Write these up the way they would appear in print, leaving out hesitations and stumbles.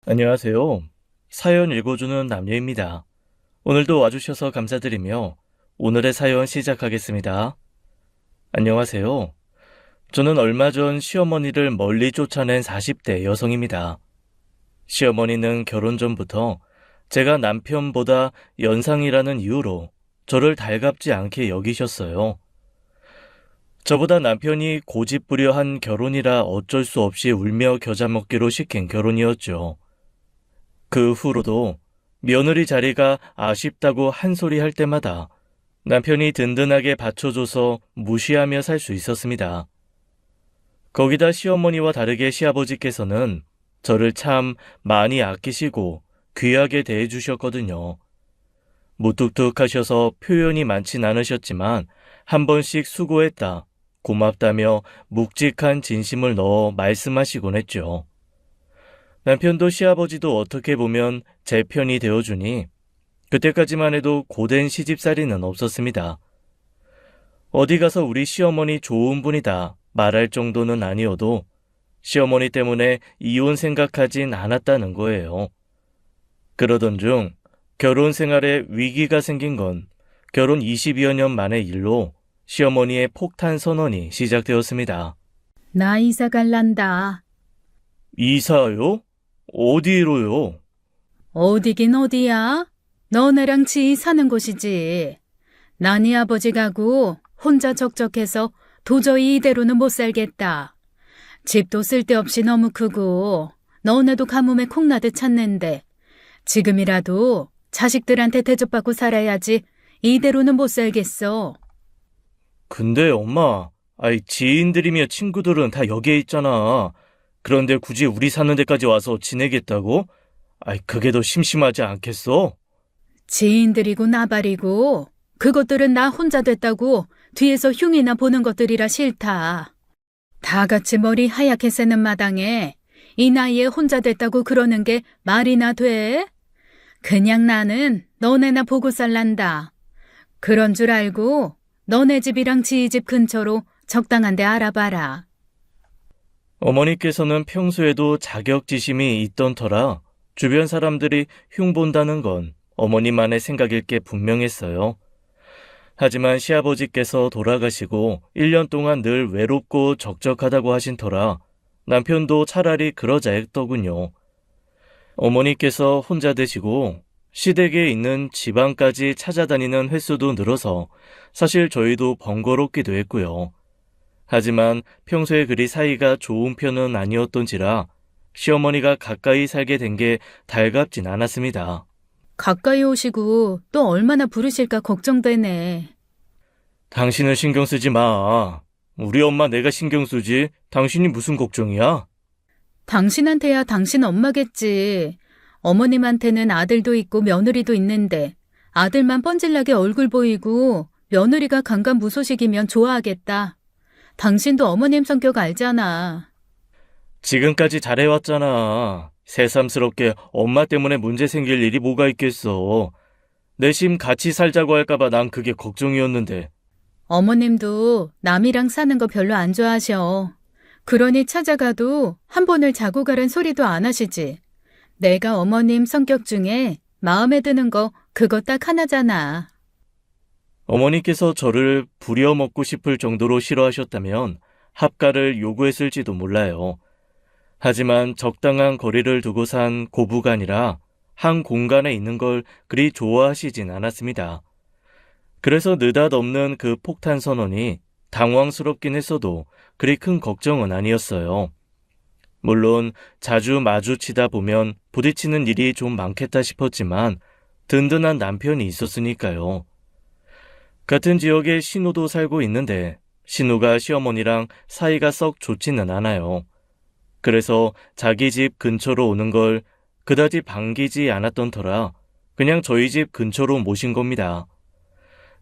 안녕하세요. 사연 읽어주는 남녀입니다. 오늘도 와주셔서 감사드리며 오늘의 사연 시작하겠습니다. 안녕하세요. 저는 얼마 전 시어머니를 멀리 쫓아낸 40대 여성입니다. 시어머니는 결혼 전부터 제가 남편보다 연상이라는 이유로 저를 달갑지 않게 여기셨어요. 저보다 남편이 고집부려 한 결혼이라 어쩔 수 없이 울며 겨자 먹기로 시킨 결혼이었죠. 그 후로도 며느리 자리가 아쉽다고 한 소리 할 때마다 남편이 든든하게 받쳐줘서 무시하며 살 수 있었습니다. 거기다 시어머니와 다르게 시아버지께서는 저를 참 많이 아끼시고 귀하게 대해주셨거든요. 무뚝뚝하셔서 표현이 많진 않으셨지만 한 번씩 수고했다, 고맙다며 묵직한 진심을 넣어 말씀하시곤 했죠. 남편도 시아버지도 어떻게 보면 제 편이 되어주니 그때까지만 해도 고된 시집살이는 없었습니다. 어디 가서 우리 시어머니 좋은 분이다 말할 정도는 아니어도 시어머니 때문에 이혼 생각하진 않았다는 거예요. 그러던 중 결혼 생활에 위기가 생긴 건 결혼 20여 년 만의 일로 시어머니의 폭탄 선언이 시작되었습니다. 나 이사 갈란다. 이사요? 어디로요? 어디긴 어디야? 너네랑 지이 사는 곳이지. 난 이 아버지 가고 혼자 적적해서 도저히 이대로는 못 살겠다. 집도 쓸데없이 너무 크고 너네도 가뭄에 콩나듯 찾는데 지금이라도 자식들한테 대접받고 살아야지 이대로는 못 살겠어. 근데 엄마, 지인들이며 친구들은 다 여기에 있잖아. 그런데 굳이 우리 사는 데까지 와서 지내겠다고? 그게 더 심심하지 않겠어? 지인들이고 나발이고 그것들은 나 혼자 됐다고 뒤에서 흉이나 보는 것들이라 싫다. 다 같이 머리 하얗게 새는 마당에 이 나이에 혼자 됐다고 그러는 게 말이나 돼? 그냥 나는 너네나 보고 살란다. 그런 줄 알고 너네 집이랑 지희 집 근처로 적당한 데 알아봐라. 어머니께서는 평소에도 자격지심이 있던 터라 주변 사람들이 흉본다는 건 어머니만의 생각일 게 분명했어요. 하지만 시아버지께서 돌아가시고 1년 동안 늘 외롭고 적적하다고 하신 터라 남편도 차라리 그러자 했더군요. 어머니께서 혼자 되시고 시댁에 있는 지방까지 찾아다니는 횟수도 늘어서 사실 저희도 번거롭기도 했고요. 하지만 평소에 그리 사이가 좋은 편은 아니었던지라 시어머니가 가까이 살게 된 게 달갑진 않았습니다. 가까이 오시고 또 얼마나 부르실까 걱정되네. 당신은 신경 쓰지 마. 우리 엄마 내가 신경 쓰지. 당신이 무슨 걱정이야? 당신한테야 당신 엄마겠지. 어머님한테는 아들도 있고 며느리도 있는데 아들만 뻔질나게 얼굴 보이고 며느리가 강간무소식이면 좋아하겠다. 당신도 어머님 성격 알잖아. 지금까지 잘해왔잖아. 새삼스럽게 엄마 때문에 문제 생길 일이 뭐가 있겠어. 내심 같이 살자고 할까봐 난 그게 걱정이었는데. 어머님도 남이랑 사는 거 별로 안 좋아하셔. 그러니 찾아가도 한 번을 자고 가란 소리도 안 하시지. 내가 어머님 성격 중에 마음에 드는 거 그거 딱 하나잖아. 어머니께서 저를 부려먹고 싶을 정도로 싫어하셨다면 합가를 요구했을지도 몰라요. 하지만 적당한 거리를 두고 산 고부간이라 한 공간에 있는 걸 그리 좋아하시진 않았습니다. 그래서 느닷없는 그 폭탄 선언이 당황스럽긴 했어도 그리 큰 걱정은 아니었어요. 물론 자주 마주치다 보면 부딪히는 일이 좀 많겠다 싶었지만 든든한 남편이 있었으니까요. 같은 지역에 신우도 살고 있는데 신우가 시어머니랑 사이가 썩 좋지는 않아요. 그래서 자기 집 근처로 오는 걸 그다지 반기지 않았던 터라 그냥 저희 집 근처로 모신 겁니다.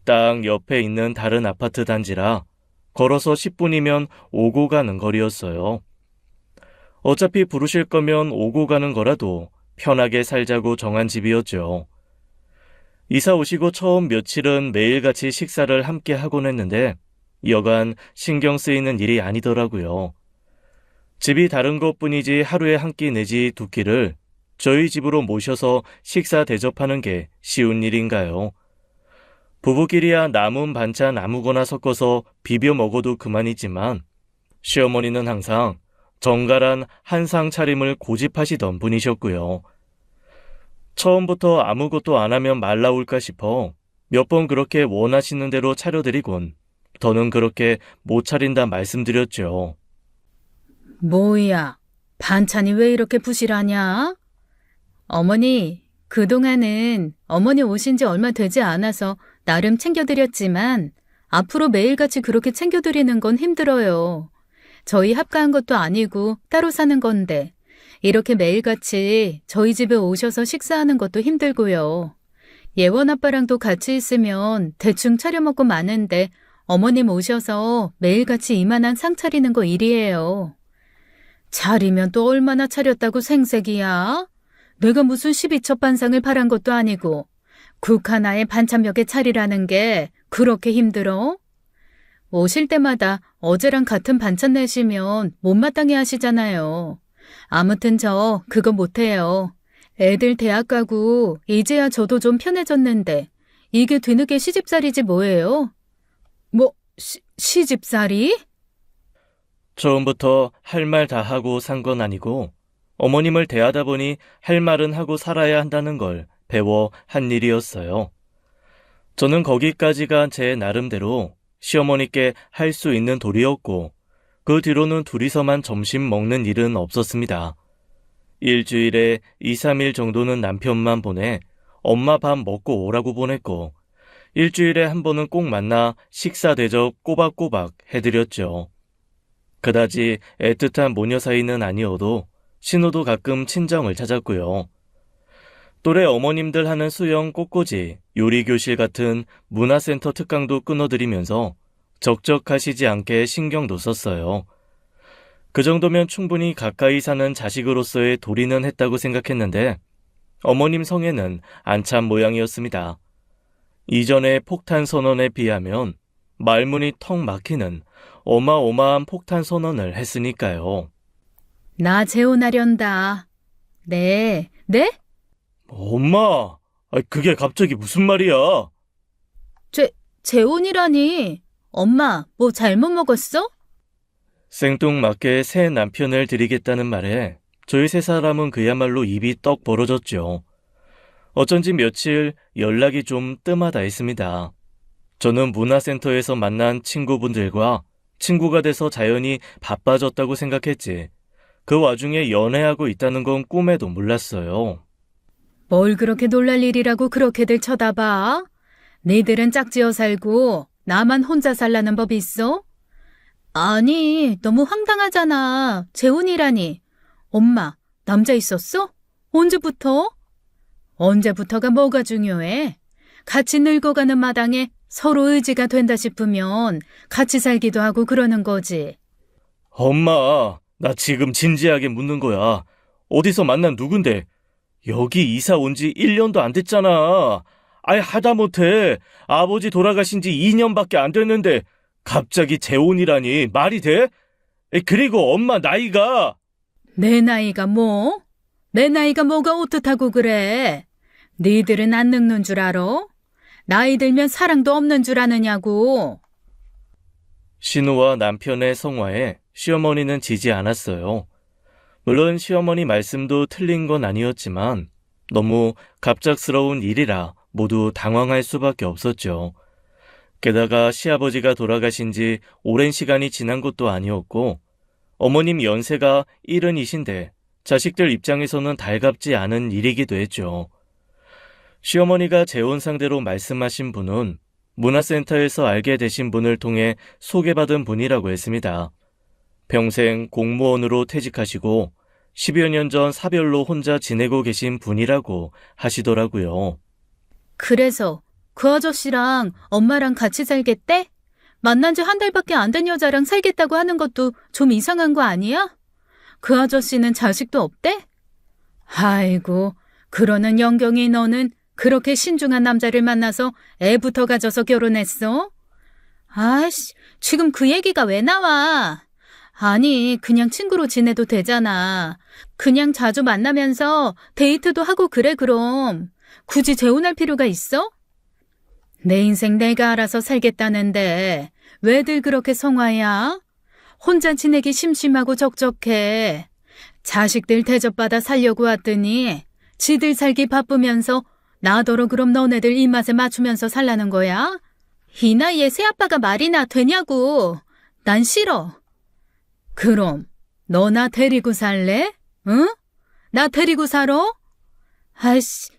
딱 옆에 있는 다른 아파트 단지라 걸어서 10분이면 오고 가는 거리였어요. 어차피 부르실 거면 오고 가는 거라도 편하게 살자고 정한 집이었죠. 이사 오시고 처음 며칠은 매일같이 식사를 함께 하곤 했는데 여간 신경 쓰이는 일이 아니더라고요. 집이 다른 것뿐이지 하루에 한 끼 내지 두 끼를 저희 집으로 모셔서 식사 대접하는 게 쉬운 일인가요? 부부끼리야 남은 반찬 아무거나 섞어서 비벼 먹어도 그만이지만 시어머니는 항상 정갈한 한상 차림을 고집하시던 분이셨고요. 처음부터 아무것도 안 하면 말 나올까 싶어 몇 번 그렇게 원하시는 대로 차려드리곤 더는 그렇게 못 차린다 말씀드렸죠. 뭐야, 반찬이 왜 이렇게 부실하냐? 어머니, 그동안은 어머니 오신 지 얼마 되지 않아서 나름 챙겨드렸지만 앞으로 매일같이 그렇게 챙겨드리는 건 힘들어요. 저희 합가한 것도 아니고 따로 사는 건데 이렇게 매일같이 저희 집에 오셔서 식사하는 것도 힘들고요. 예원 아빠랑도 같이 있으면 대충 차려 먹고 마는데 어머님 오셔서 매일같이 이만한 상 차리는 거 일이에요. 차리면 또 얼마나 차렸다고 생색이야? 내가 무슨 12첩 반상을 바란 것도 아니고 국 하나에 반찬 몇 개 차리라는 게 그렇게 힘들어? 오실 때마다 어제랑 같은 반찬 내시면 못마땅해 하시잖아요. 아무튼 저 그거 못해요. 애들 대학 가고 이제야 저도 좀 편해졌는데 이게 뒤늦게 시집살이지 뭐예요? 뭐 시집살이? 처음부터 할 말 다 하고 산 건 아니고 어머님을 대하다 보니 할 말은 하고 살아야 한다는 걸 배워 한 일이었어요. 저는 거기까지가 제 나름대로 시어머니께 할 수 있는 도리였고 그 뒤로는 둘이서만 점심 먹는 일은 없었습니다. 일주일에 2, 3일 정도는 남편만 보내 엄마 밥 먹고 오라고 보냈고 일주일에 한 번은 꼭 만나 식사 대접 꼬박꼬박 해드렸죠. 그다지 애틋한 모녀 사이는 아니어도 신호도 가끔 친정을 찾았고요. 또래 어머님들 하는 수영, 꽃꽂이, 요리교실 같은 문화센터 특강도 끊어드리면서 적적하시지 않게 신경도 썼어요. 그 정도면 충분히 가까이 사는 자식으로서의 도리는 했다고 생각했는데 어머님 성에는 안 찬 모양이었습니다. 이전의 폭탄 선언에 비하면 말문이 턱 막히는 어마어마한 폭탄 선언을 했으니까요. 나 재혼하련다. 네? 엄마, 그게 갑자기 무슨 말이야? 재혼이라니. 엄마, 뭐 잘못 먹었어? 생뚱맞게 새 남편을 드리겠다는 말에 저희 세 사람은 그야말로 입이 떡 벌어졌죠. 어쩐지 며칠 연락이 좀 뜸하다 했습니다. 저는 문화센터에서 만난 친구분들과 친구가 돼서 자연히 바빠졌다고 생각했지. 그 와중에 연애하고 있다는 건 꿈에도 몰랐어요. 뭘 그렇게 놀랄 일이라고 그렇게들 쳐다봐? 니들은 짝지어 살고 나만 혼자 살라는 법 있어? 아니, 너무 황당하잖아. 재혼이라니. 엄마, 남자 있었어? 언제부터? 언제부터가 뭐가 중요해? 같이 늙어가는 마당에 서로 의지가 된다 싶으면 같이 살기도 하고 그러는 거지. 엄마, 나 지금 진지하게 묻는 거야. 어디서 만난 누군데? 여기 이사 온 지 1년도 안 됐잖아. 하다못해 아버지 돌아가신 지 2년밖에 안 됐는데 갑자기 재혼이라니 말이 돼? 그리고 엄마 나이가... 내 나이가 뭐? 내 나이가 뭐가 어떻다고 그래? 니들은 안 늙는 줄 알아? 나이 들면 사랑도 없는 줄 아느냐고. 신우와 남편의 성화에 시어머니는 지지 않았어요. 물론 시어머니 말씀도 틀린 건 아니었지만 너무 갑작스러운 일이라 모두 당황할 수밖에 없었죠. 게다가 시아버지가 돌아가신 지 오랜 시간이 지난 것도 아니었고 어머님 연세가 70이신데 자식들 입장에서는 달갑지 않은 일이기도 했죠. 시어머니가 재혼 상대로 말씀하신 분은 문화센터에서 알게 되신 분을 통해 소개받은 분이라고 했습니다. 평생 공무원으로 퇴직하시고 10여 년 전 사별로 혼자 지내고 계신 분이라고 하시더라고요. 그래서 그 아저씨랑 엄마랑 같이 살겠대? 만난 지 한 달밖에 안 된 여자랑 살겠다고 하는 것도 좀 이상한 거 아니야? 그 아저씨는 자식도 없대? 아이고, 그러는 영경이 너는 그렇게 신중한 남자를 만나서 애부터 가져서 결혼했어? 아이씨, 지금 그 얘기가 왜 나와? 아니, 그냥 친구로 지내도 되잖아. 그냥 자주 만나면서 데이트도 하고 그래, 그럼. 굳이 재혼할 필요가 있어? 내 인생 내가 알아서 살겠다는데 왜들 그렇게 성화야? 혼자 지내기 심심하고 적적해. 자식들 대접받아 살려고 왔더니 지들 살기 바쁘면서 나더러 그럼 너네들 입맛에 맞추면서 살라는 거야? 이 나이에 새아빠가 말이나 되냐고. 난 싫어. 그럼 너 나 데리고 살래? 응? 나 데리고 살아? 아이씨,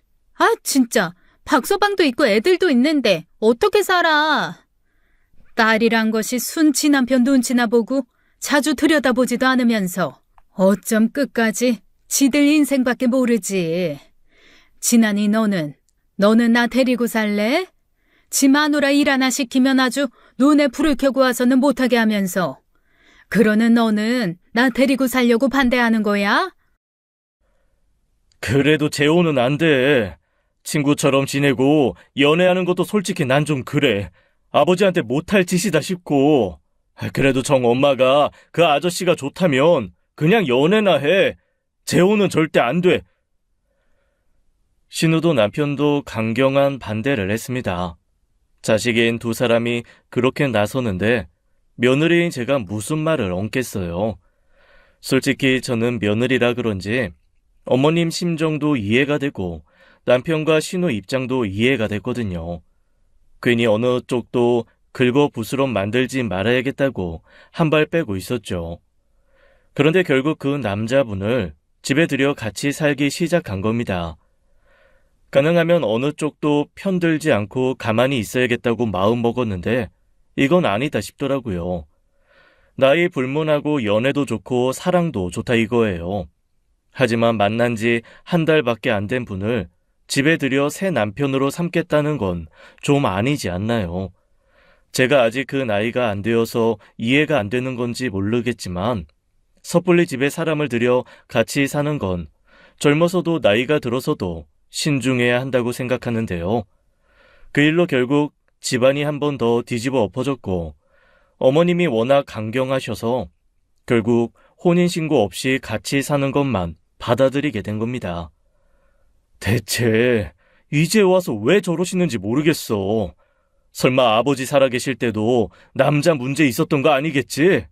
진짜 박서방도 있고 애들도 있는데 어떻게 살아? 딸이란 것이 순치 남편 눈치나 보고 자주 들여다보지도 않으면서 어쩜 끝까지 지들 인생밖에 모르지. 지난이 너는 나 데리고 살래? 지 마누라 일 하나 시키면 아주 눈에 불을 켜고 와서는 못하게 하면서 그러는 너는 나 데리고 살려고 반대하는 거야? 그래도 재혼은 안 돼. 친구처럼 지내고 연애하는 것도 솔직히 난 좀 그래. 아버지한테 못할 짓이다 싶고. 그래도 정 엄마가 그 아저씨가 좋다면 그냥 연애나 해. 재혼은 절대 안 돼. 신우도 남편도 강경한 반대를 했습니다. 자식인 두 사람이 그렇게 나서는데 며느리인 제가 무슨 말을 얹겠어요. 솔직히 저는 며느리라 그런지 어머님 심정도 이해가 되고 남편과 신우 입장도 이해가 됐거든요. 괜히 어느 쪽도 긁어부스럼 만들지 말아야겠다고 한 발 빼고 있었죠. 그런데 결국 그 남자분을 집에 들여 같이 살기 시작한 겁니다. 가능하면 어느 쪽도 편들지 않고 가만히 있어야겠다고 마음먹었는데 이건 아니다 싶더라고요. 나이 불문하고 연애도 좋고 사랑도 좋다 이거예요. 하지만 만난 지 한 달밖에 안 된 분을 집에 들여 새 남편으로 삼겠다는 건 좀 아니지 않나요? 제가 아직 그 나이가 안 되어서 이해가 안 되는 건지 모르겠지만 섣불리 집에 사람을 들여 같이 사는 건 젊어서도 나이가 들어서도 신중해야 한다고 생각하는데요. 그 일로 결국 집안이 한 번 더 뒤집어 엎어졌고 어머님이 워낙 강경하셔서 결국 혼인신고 없이 같이 사는 것만 받아들이게 된 겁니다. 대체 이제 와서 왜 저러시는지 모르겠어. 설마 아버지 살아계실 때도 남자 문제 있었던 거 아니겠지?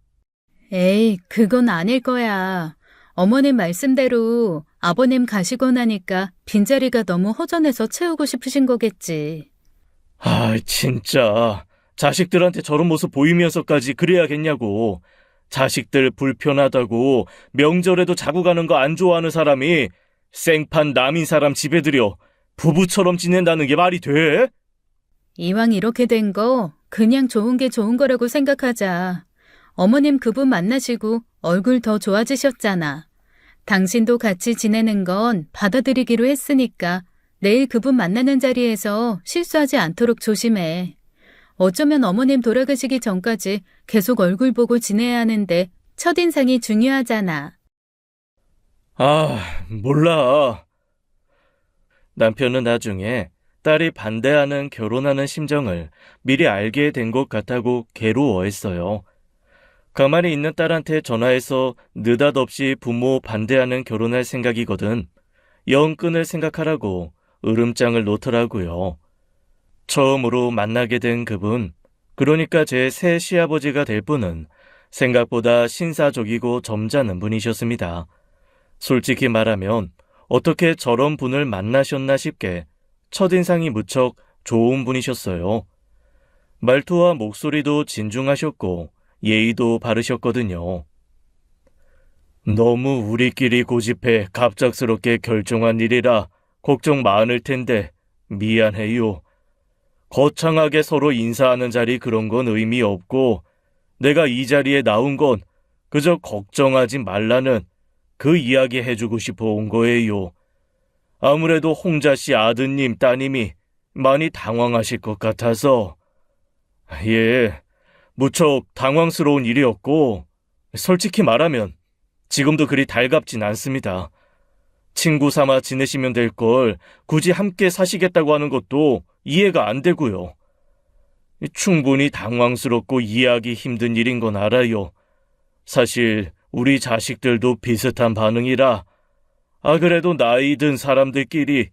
에이, 그건 아닐 거야. 어머님 말씀대로 아버님 가시고 나니까 빈자리가 너무 허전해서 채우고 싶으신 거겠지. 진짜. 자식들한테 저런 모습 보이면서까지 그래야겠냐고. 자식들 불편하다고 명절에도 자고 가는 거 안 좋아하는 사람이 생판 남인 사람 집에 들여 부부처럼 지낸다는 게 말이 돼? 이왕 이렇게 된 거 그냥 좋은 게 좋은 거라고 생각하자. 어머님 그분 만나시고 얼굴 더 좋아지셨잖아. 당신도 같이 지내는 건 받아들이기로 했으니까 내일 그분 만나는 자리에서 실수하지 않도록 조심해. 어쩌면 어머님 돌아가시기 전까지 계속 얼굴 보고 지내야 하는데 첫인상이 중요하잖아. 몰라. 남편은 나중에 딸이 반대하는 결혼하는 심정을 미리 알게 된 것 같다고 괴로워했어요. 가만히 있는 딸한테 전화해서 느닷없이 부모 반대하는 결혼할 생각이거든. 영 끊을 생각하라고 으름장을 놓더라고요. 처음으로 만나게 된 그분, 그러니까 제 새 시아버지가 될 분은 생각보다 신사적이고 점잖은 분이셨습니다. 솔직히 말하면 어떻게 저런 분을 만나셨나 싶게 첫인상이 무척 좋은 분이셨어요. 말투와 목소리도 진중하셨고 예의도 바르셨거든요. 너무 우리끼리 고집해 갑작스럽게 결정한 일이라 걱정 많을 텐데 미안해요. 거창하게 서로 인사하는 자리 그런 건 의미 없고 내가 이 자리에 나온 건 그저 걱정하지 말라는 그 이야기 해주고 싶어 온 거예요. 아무래도 홍자 씨 아드님, 따님이 많이 당황하실 것 같아서. 예, 무척 당황스러운 일이었고 솔직히 말하면 지금도 그리 달갑진 않습니다. 친구 삼아 지내시면 될 걸 굳이 함께 사시겠다고 하는 것도 이해가 안 되고요. 충분히 당황스럽고 이해하기 힘든 일인 건 알아요. 사실 우리 자식들도 비슷한 반응이라. 그래도 나이 든 사람들끼리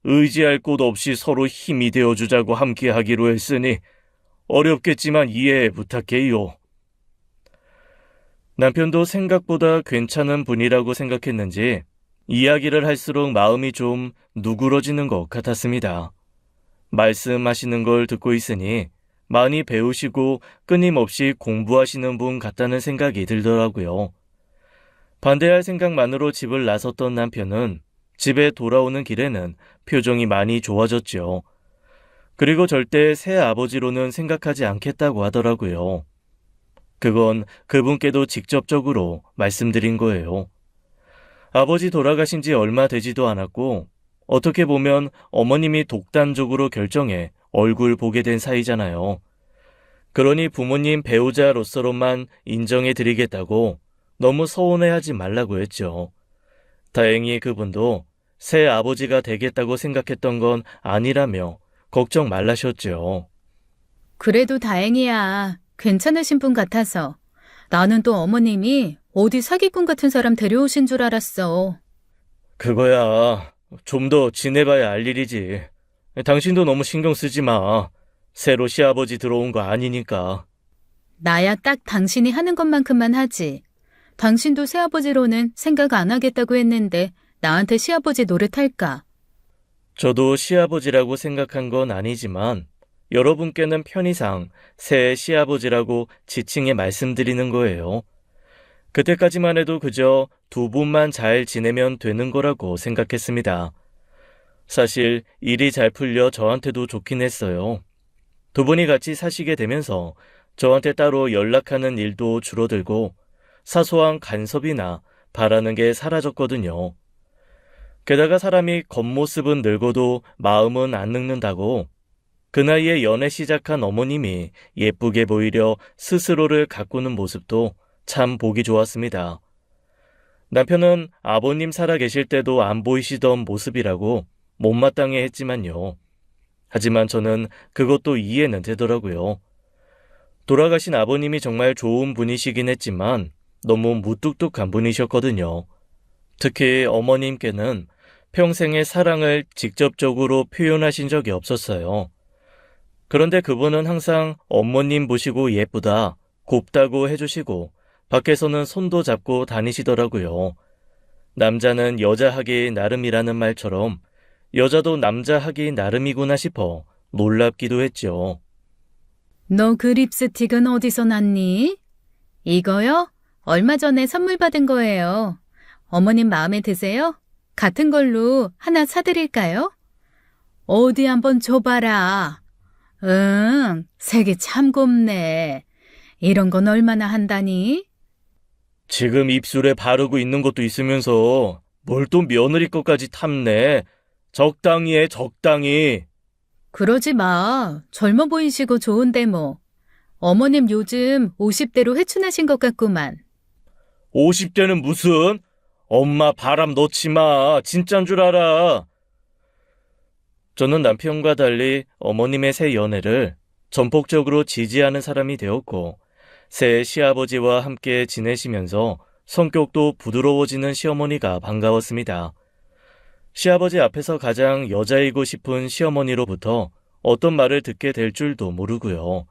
의지할 곳 없이 서로 힘이 되어주자고 함께 하기로 했으니 어렵겠지만 이해 부탁해요. 남편도 생각보다 괜찮은 분이라고 생각했는지 이야기를 할수록 마음이 좀 누그러지는 것 같았습니다. 말씀하시는 걸 듣고 있으니 많이 배우시고 끊임없이 공부하시는 분 같다는 생각이 들더라고요. 반대할 생각만으로 집을 나섰던 남편은 집에 돌아오는 길에는 표정이 많이 좋아졌죠. 그리고 절대 새 아버지로는 생각하지 않겠다고 하더라고요. 그건 그분께도 직접적으로 말씀드린 거예요. 아버지 돌아가신 지 얼마 되지도 않았고 어떻게 보면 어머님이 독단적으로 결정해 얼굴 보게 된 사이잖아요. 그러니 부모님 배우자로서로만 인정해드리겠다고 너무 서운해하지 말라고 했죠. 다행히 그분도 새 아버지가 되겠다고 생각했던 건 아니라며 걱정 말라셨죠. 그래도 다행이야. 괜찮으신 분 같아서. 나는 또 어머님이 어디 사기꾼 같은 사람 데려오신 줄 알았어. 그거야 좀 더 지내봐야 알 일이지. 당신도 너무 신경 쓰지 마. 새로 시아버지 들어온 거 아니니까. 나야 딱 당신이 하는 것만큼만 하지. 당신도 새아버지로는 생각 안 하겠다고 했는데 나한테 시아버지 노릇할까? 저도 시아버지라고 생각한 건 아니지만 여러분께는 편의상 새 시아버지라고 지칭해 말씀드리는 거예요. 그때까지만 해도 그저 두 분만 잘 지내면 되는 거라고 생각했습니다. 사실 일이 잘 풀려 저한테도 좋긴 했어요. 두 분이 같이 사시게 되면서 저한테 따로 연락하는 일도 줄어들고 사소한 간섭이나 바라는 게 사라졌거든요. 게다가 사람이 겉모습은 늙어도 마음은 안 늙는다고 그 나이에 연애 시작한 어머님이 예쁘게 보이려 스스로를 가꾸는 모습도 참 보기 좋았습니다. 남편은 아버님 살아계실 때도 안 보이시던 모습이라고 못마땅해 했지만요. 하지만 저는 그것도 이해는 되더라고요. 돌아가신 아버님이 정말 좋은 분이시긴 했지만 너무 무뚝뚝한 분이셨거든요. 특히 어머님께는 평생의 사랑을 직접적으로 표현하신 적이 없었어요. 그런데 그분은 항상 어머님 보시고 예쁘다, 곱다고 해주시고 밖에서는 손도 잡고 다니시더라고요. 남자는 여자 하기 나름이라는 말처럼 여자도 남자 하기 나름이구나 싶어 놀랍기도 했죠. 너 그 립스틱은 어디서 났니? 이거요? 얼마 전에 선물 받은 거예요. 어머님 마음에 드세요? 같은 걸로 하나 사드릴까요? 어디 한번 줘봐라. 응, 색이 참 곱네. 이런 건 얼마나 한다니? 지금 입술에 바르고 있는 것도 있으면서 뭘 또 며느리 것까지 탐내. 적당히 해, 적당히. 그러지 마. 젊어 보이시고 좋은데 뭐. 어머님 요즘 50대로 회춘하신 것 같구만. 50대는 무슨? 엄마 바람 넣지 마. 진짠 줄 알아. 저는 남편과 달리 어머님의 새 연애를 전폭적으로 지지하는 사람이 되었고 새 시아버지와 함께 지내시면서 성격도 부드러워지는 시어머니가 반가웠습니다. 시아버지 앞에서 가장 여자이고 싶은 시어머니로부터 어떤 말을 듣게 될 줄도 모르고요.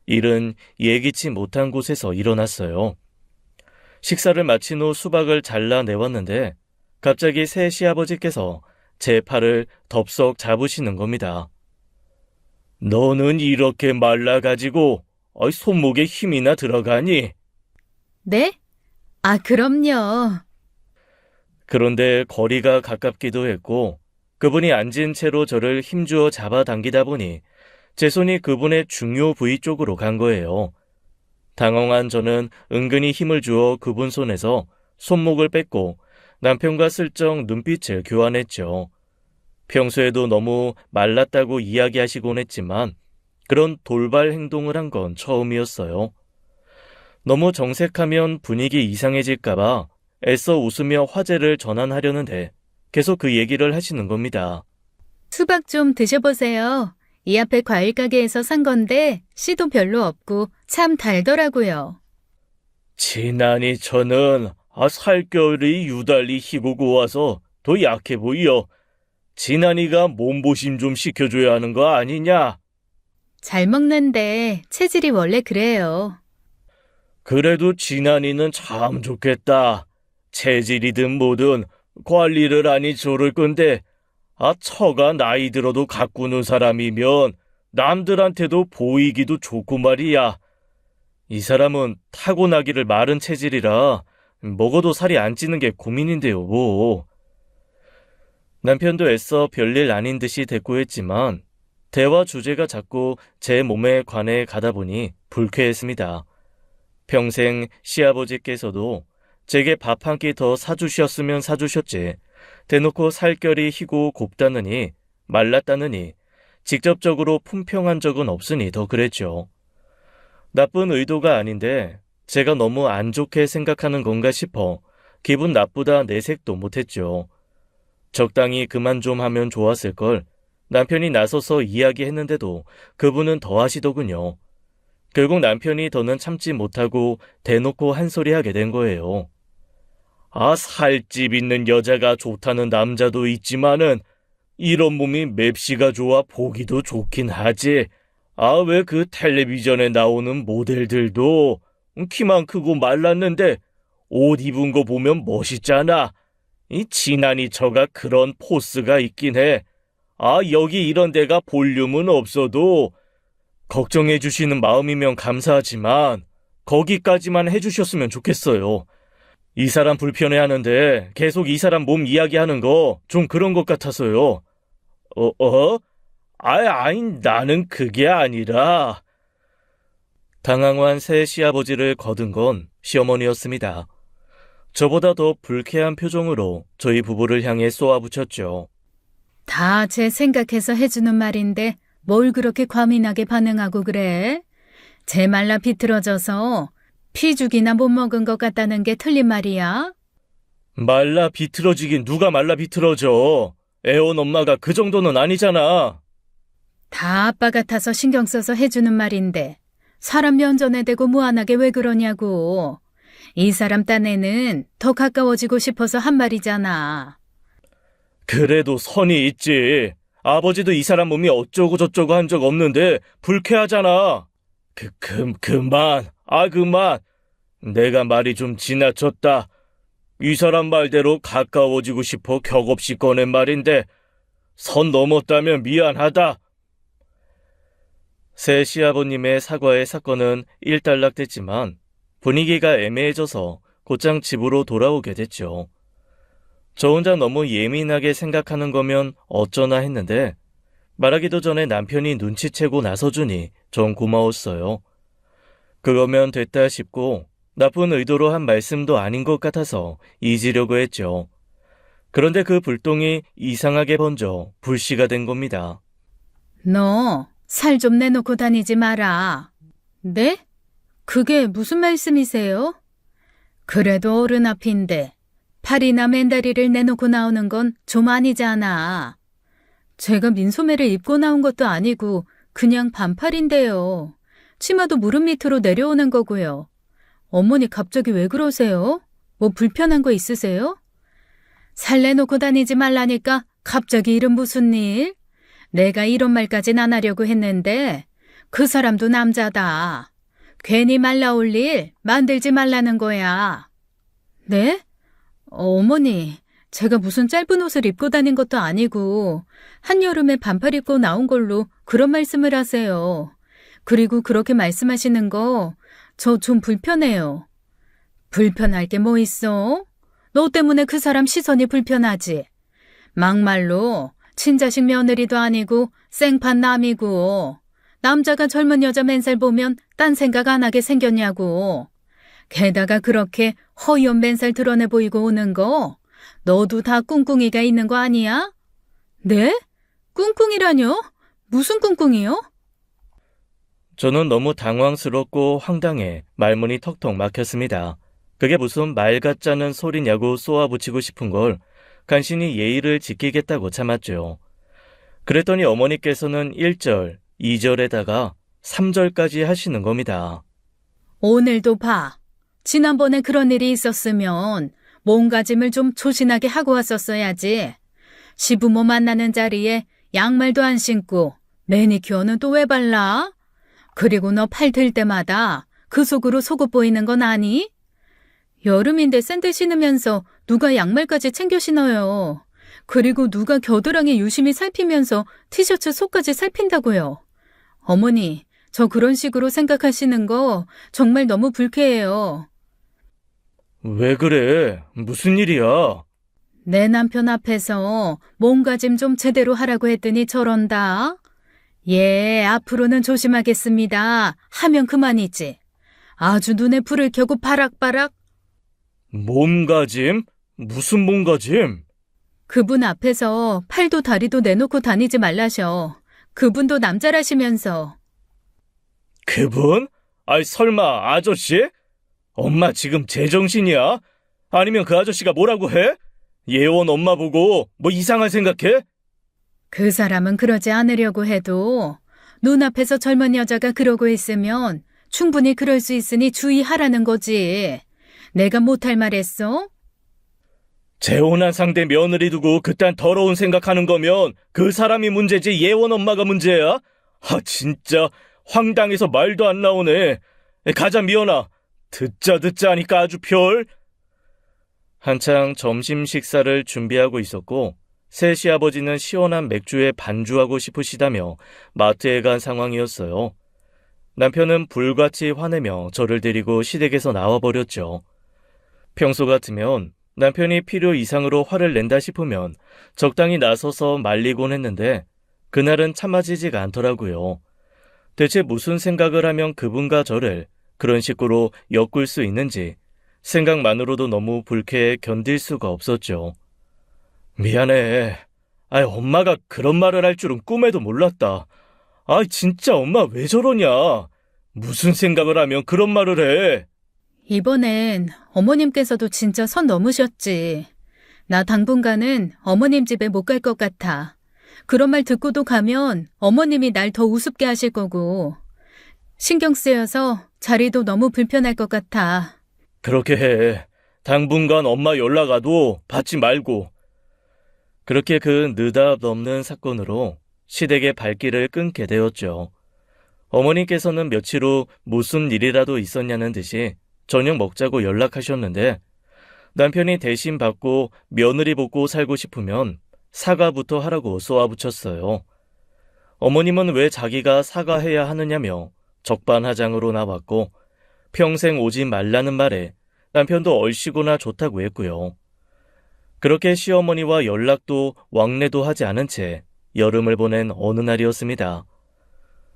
일은 예기치 못한 곳에서 일어났어요. 식사를 마친 후 수박을 잘라내왔는데 갑자기 새 시아버지께서 제 팔을 덥석 잡으시는 겁니다. 너는 이렇게 말라가지고 손목에 힘이나 들어가니? 네? 아, 그럼요. 그런데 거리가 가깝기도 했고 그분이 앉은 채로 저를 힘주어 잡아당기다 보니 제 손이 그분의 중요 부위 쪽으로 간 거예요. 당황한 저는 은근히 힘을 주어 그분 손에서 손목을 뺐고 남편과 슬쩍 눈빛을 교환했죠. 평소에도 너무 말랐다고 이야기하시곤 했지만 그런 돌발 행동을 한 건 처음이었어요. 너무 정색하면 분위기 이상해질까봐 애써 웃으며 화제를 전환하려는데 계속 그 얘기를 하시는 겁니다. 수박 좀 드셔보세요. 이 앞에 과일 가게에서 산 건데 씨도 별로 없고 참 달더라고요. 지난이 저는 살결이 유달리 희고 고와서 더 약해 보여. 지난이가 몸보심 좀 시켜줘야 하는 거 아니냐? 잘 먹는데 체질이 원래 그래요. 그래도 지난이는 참 좋겠다. 체질이든 뭐든 관리를 하니 좋을 건데, 처가 나이 들어도 가꾸는 사람이면 남들한테도 보이기도 좋고 말이야. 이 사람은 타고나기를 마른 체질이라 먹어도 살이 안 찌는 게 고민인데요, 뭐. 남편도 애써 별일 아닌 듯이 대꾸했지만 대화 주제가 자꾸 제 몸에 관해 가다 보니 불쾌했습니다. 평생 시아버지께서도 제게 밥 한 끼 더 사주셨으면 사주셨지, 대놓고 살결이 희고 곱다느니 말랐다느니 직접적으로 품평한 적은 없으니 더 그랬죠. 나쁜 의도가 아닌데 제가 너무 안 좋게 생각하는 건가 싶어 기분 나쁘다 내색도 못했죠. 적당히 그만 좀 하면 좋았을 걸 남편이 나서서 이야기했는데도 그분은 더 하시더군요. 결국 남편이 더는 참지 못하고 대놓고 한 소리 하게 된 거예요. 살집 있는 여자가 좋다는 남자도 있지만은 이런 몸이 맵시가 좋아 보기도 좋긴 하지. 왜 그 텔레비전에 나오는 모델들도 키만 크고 말랐는데 옷 입은 거 보면 멋있잖아. 이 지난이 저가 그런 포스가 있긴 해. 여기 이런 데가 볼륨은 없어도 걱정해 주시는 마음이면 감사하지만 거기까지만 해주셨으면 좋겠어요. 이 사람 불편해하는데 계속 이 사람 몸 이야기하는 거 좀 그런 것 같아서요. 아니, 나는 그게 아니라. 당황한 새 시아버지를 거둔 건 시어머니였습니다. 저보다 더 불쾌한 표정으로 저희 부부를 향해 쏘아붙였죠. 다 제 생각해서 해주는 말인데 뭘 그렇게 과민하게 반응하고 그래? 제 말라 비틀어져서 피죽이나 못 먹은 것 같다는 게 틀린 말이야? 말라 비틀어지긴 누가 말라 비틀어져. 애온 엄마가 그 정도는 아니잖아. 다 아빠 같아서 신경 써서 해주는 말인데 사람 면전에 대고 무한하게 왜 그러냐고. 이 사람 딴에는 더 가까워지고 싶어서 한 말이잖아. 그래도 선이 있지. 아버지도 이 사람 몸이 어쩌고 저쩌고 한 적 없는데 불쾌하잖아. 그만. 그만. 내가 말이 좀 지나쳤다. 이 사람 말대로 가까워지고 싶어 격없이 꺼낸 말인데 선 넘었다면 미안하다. 새 시아버님의 사과의 사건은 일단락됐지만 분위기가 애매해져서 곧장 집으로 돌아오게 됐죠. 저 혼자 너무 예민하게 생각하는 거면 어쩌나 했는데 말하기도 전에 남편이 눈치채고 나서주니 전 고마웠어요. 그거면 됐다 싶고 나쁜 의도로 한 말씀도 아닌 것 같아서 잊으려고 했죠. 그런데 그 불똥이 이상하게 번져 불씨가 된 겁니다. 너 살 좀 내놓고 다니지 마라. 네? 그게 무슨 말씀이세요? 그래도 어른 앞인데 팔이나 맨다리를 내놓고 나오는 건 좀 아니잖아. 제가 민소매를 입고 나온 것도 아니고 그냥 반팔인데요. 치마도 무릎 밑으로 내려오는 거고요. 어머니 갑자기 왜 그러세요? 뭐 불편한 거 있으세요? 살 내놓고 다니지 말라니까 갑자기 이런 무슨 일? 내가 이런 말까진 안 하려고 했는데 그 사람도 남자다. 괜히 말 나올 일 만들지 말라는 거야. 네? 어머니, 제가 무슨 짧은 옷을 입고 다닌 것도 아니고 한여름에 반팔 입고 나온 걸로 그런 말씀을 하세요. 그리고 그렇게 말씀하시는 거 저 좀 불편해요. 불편할 게 뭐 있어? 너 때문에 그 사람 시선이 불편하지. 막말로 친자식 며느리도 아니고 생판 남이고 남자가 젊은 여자 맨살 보면 딴 생각 안 하게 생겼냐고. 게다가 그렇게 허연 맨살 드러내 보이고 오는 거 너도 다 꿍꿍이가 있는 거 아니야? 네? 꿍꿍이라뇨? 무슨 꿍꿍이요? 저는 너무 당황스럽고 황당해 말문이 턱턱 막혔습니다. 그게 무슨 말 같자는 소리냐고 쏘아붙이고 싶은 걸 간신히 예의를 지키겠다고 참았죠. 그랬더니 어머니께서는 1절, 2절에다가 3절까지 하시는 겁니다. 오늘도 봐. 지난번에 그런 일이 있었으면 몸가짐을 좀 조신하게 하고 왔었어야지. 시부모 만나는 자리에 양말도 안 신고 매니큐어는 또 왜 발라? 그리고 너 팔 들 때마다 그 속으로 속옷 보이는 건 아니? 여름인데 샌들 신으면서 누가 양말까지 챙겨 신어요. 그리고 누가 겨드랑이 유심히 살피면서 티셔츠 속까지 살핀다고요. 어머니, 저 그런 식으로 생각하시는 거 정말 너무 불쾌해요. 왜 그래? 무슨 일이야? 내 남편 앞에서 몸가짐 좀 제대로 하라고 했더니 저런다. 예, 앞으로는 조심하겠습니다. 하면 그만이지. 아주 눈에 불을 켜고 바락바락. 몸가짐? 무슨 몸가짐? 그분 앞에서 팔도 다리도 내놓고 다니지 말라셔. 그분도 남자라시면서. 그분? 아이, 설마 아저씨? 엄마 지금 제정신이야? 아니면 그 아저씨가 뭐라고 해? 예원 엄마 보고 뭐 이상한 생각해? 그 사람은 그러지 않으려고 해도 눈앞에서 젊은 여자가 그러고 있으면 충분히 그럴 수 있으니 주의하라는 거지. 내가 못할 말 했어? 재혼한 상대 며느리 두고 그딴 더러운 생각하는 거면 그 사람이 문제지 예원 엄마가 문제야? 아, 진짜 황당해서 말도 안 나오네. 가자, 미연아. 듣자 하니까 아주 별. 한창 점심 식사를 준비하고 있었고 새 시아버지는 시원한 맥주에 반주하고 싶으시다며 마트에 간 상황이었어요. 남편은 불같이 화내며 저를 데리고 시댁에서 나와버렸죠. 평소 같으면 남편이 필요 이상으로 화를 낸다 싶으면 적당히 나서서 말리곤 했는데 그날은 참아지지가 않더라고요. 대체 무슨 생각을 하면 그분과 저를 그런 식으로 엮을 수 있는지 생각만으로도 너무 불쾌해 견딜 수가 없었죠. 미안해. 엄마가 그런 말을 할 줄은 꿈에도 몰랐다. 진짜 엄마 왜 저러냐. 무슨 생각을 하면 그런 말을 해. 이번엔 어머님께서도 진짜 선 넘으셨지. 나 당분간은 어머님 집에 못 갈 것 같아. 그런 말 듣고도 가면 어머님이 날 더 우습게 하실 거고. 신경 쓰여서 자리도 너무 불편할 것 같아. 그렇게 해. 당분간 엄마 연락 와도 받지 말고. 그렇게 그 느닷없는 사건으로 시댁의 발길을 끊게 되었죠. 어머니께서는 며칠 후 무슨 일이라도 있었냐는 듯이 저녁 먹자고 연락하셨는데 남편이 대신 받고 며느리 복고 살고 싶으면 사과부터 하라고 쏘아붙였어요. 어머님은 왜 자기가 사과해야 하느냐며 적반하장으로 나왔고 평생 오지 말라는 말에 남편도 얼씨구나 좋다고 했고요. 그렇게 시어머니와 연락도 왕래도 하지 않은 채 여름을 보낸 어느 날이었습니다.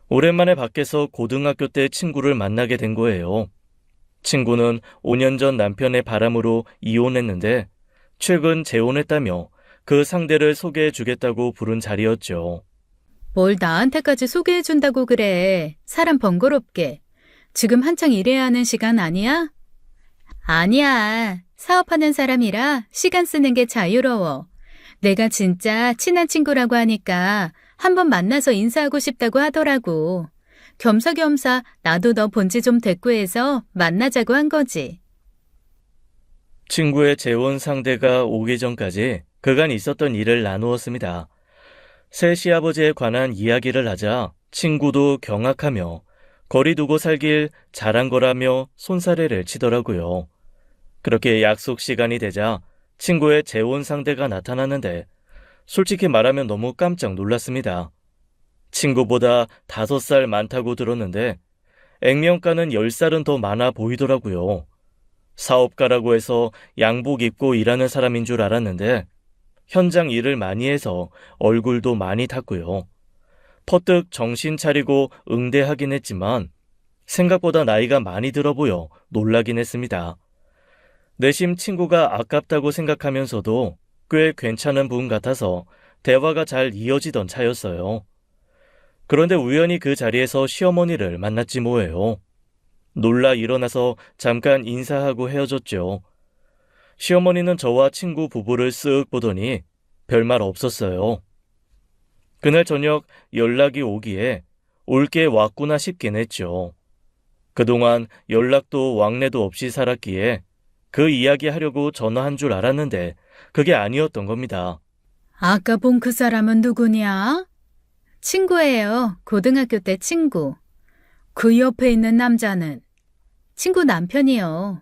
오랜만에 밖에서 고등학교 때 친구를 만나게 된 거예요. 친구는 5년 전 남편의 바람으로 이혼했는데 최근 재혼했다며 그 상대를 소개해 주겠다고 부른 자리였죠. 뭘 나한테까지 소개해 준다고 그래. 사람 번거롭게. 지금 한창 일해야 하는 시간 아니야? 아니야. 사업하는 사람이라 시간 쓰는 게 자유로워. 내가 진짜 친한 친구라고 하니까 한번 만나서 인사하고 싶다고 하더라고. 겸사겸사 나도 너 본 지 좀 됐고 해서 만나자고 한 거지. 친구의 재혼 상대가 오기 전까지 그간 있었던 일을 나누었습니다. 새 시아버지에 관한 이야기를 하자 친구도 경악하며 거리 두고 살길 잘한 거라며 손사래를 치더라고요. 그렇게 약속 시간이 되자 친구의 재혼 상대가 나타났는데 솔직히 말하면 너무 깜짝 놀랐습니다. 친구보다 5살 많다고 들었는데 액면가는 10살은 더 많아 보이더라고요. 사업가라고 해서 양복 입고 일하는 사람인 줄 알았는데 현장 일을 많이 해서 얼굴도 많이 탔고요. 퍼뜩 정신 차리고 응대하긴 했지만 생각보다 나이가 많이 들어 보여 놀라긴 했습니다. 내심 친구가 아깝다고 생각하면서도 꽤 괜찮은 분 같아서 대화가 잘 이어지던 차였어요. 그런데 우연히 그 자리에서 시어머니를 만났지 뭐예요. 놀라 일어나서 잠깐 인사하고 헤어졌죠. 시어머니는 저와 친구 부부를 쓱 보더니 별말 없었어요. 그날 저녁 연락이 오기에 올 게 왔구나 싶긴 했죠. 그동안 연락도 왕래도 없이 살았기에 그 이야기 하려고 전화한 줄 알았는데 그게 아니었던 겁니다. 아까 본 그 사람은 누구냐? 친구예요. 고등학교 때 친구. 그 옆에 있는 남자는 친구 남편이요.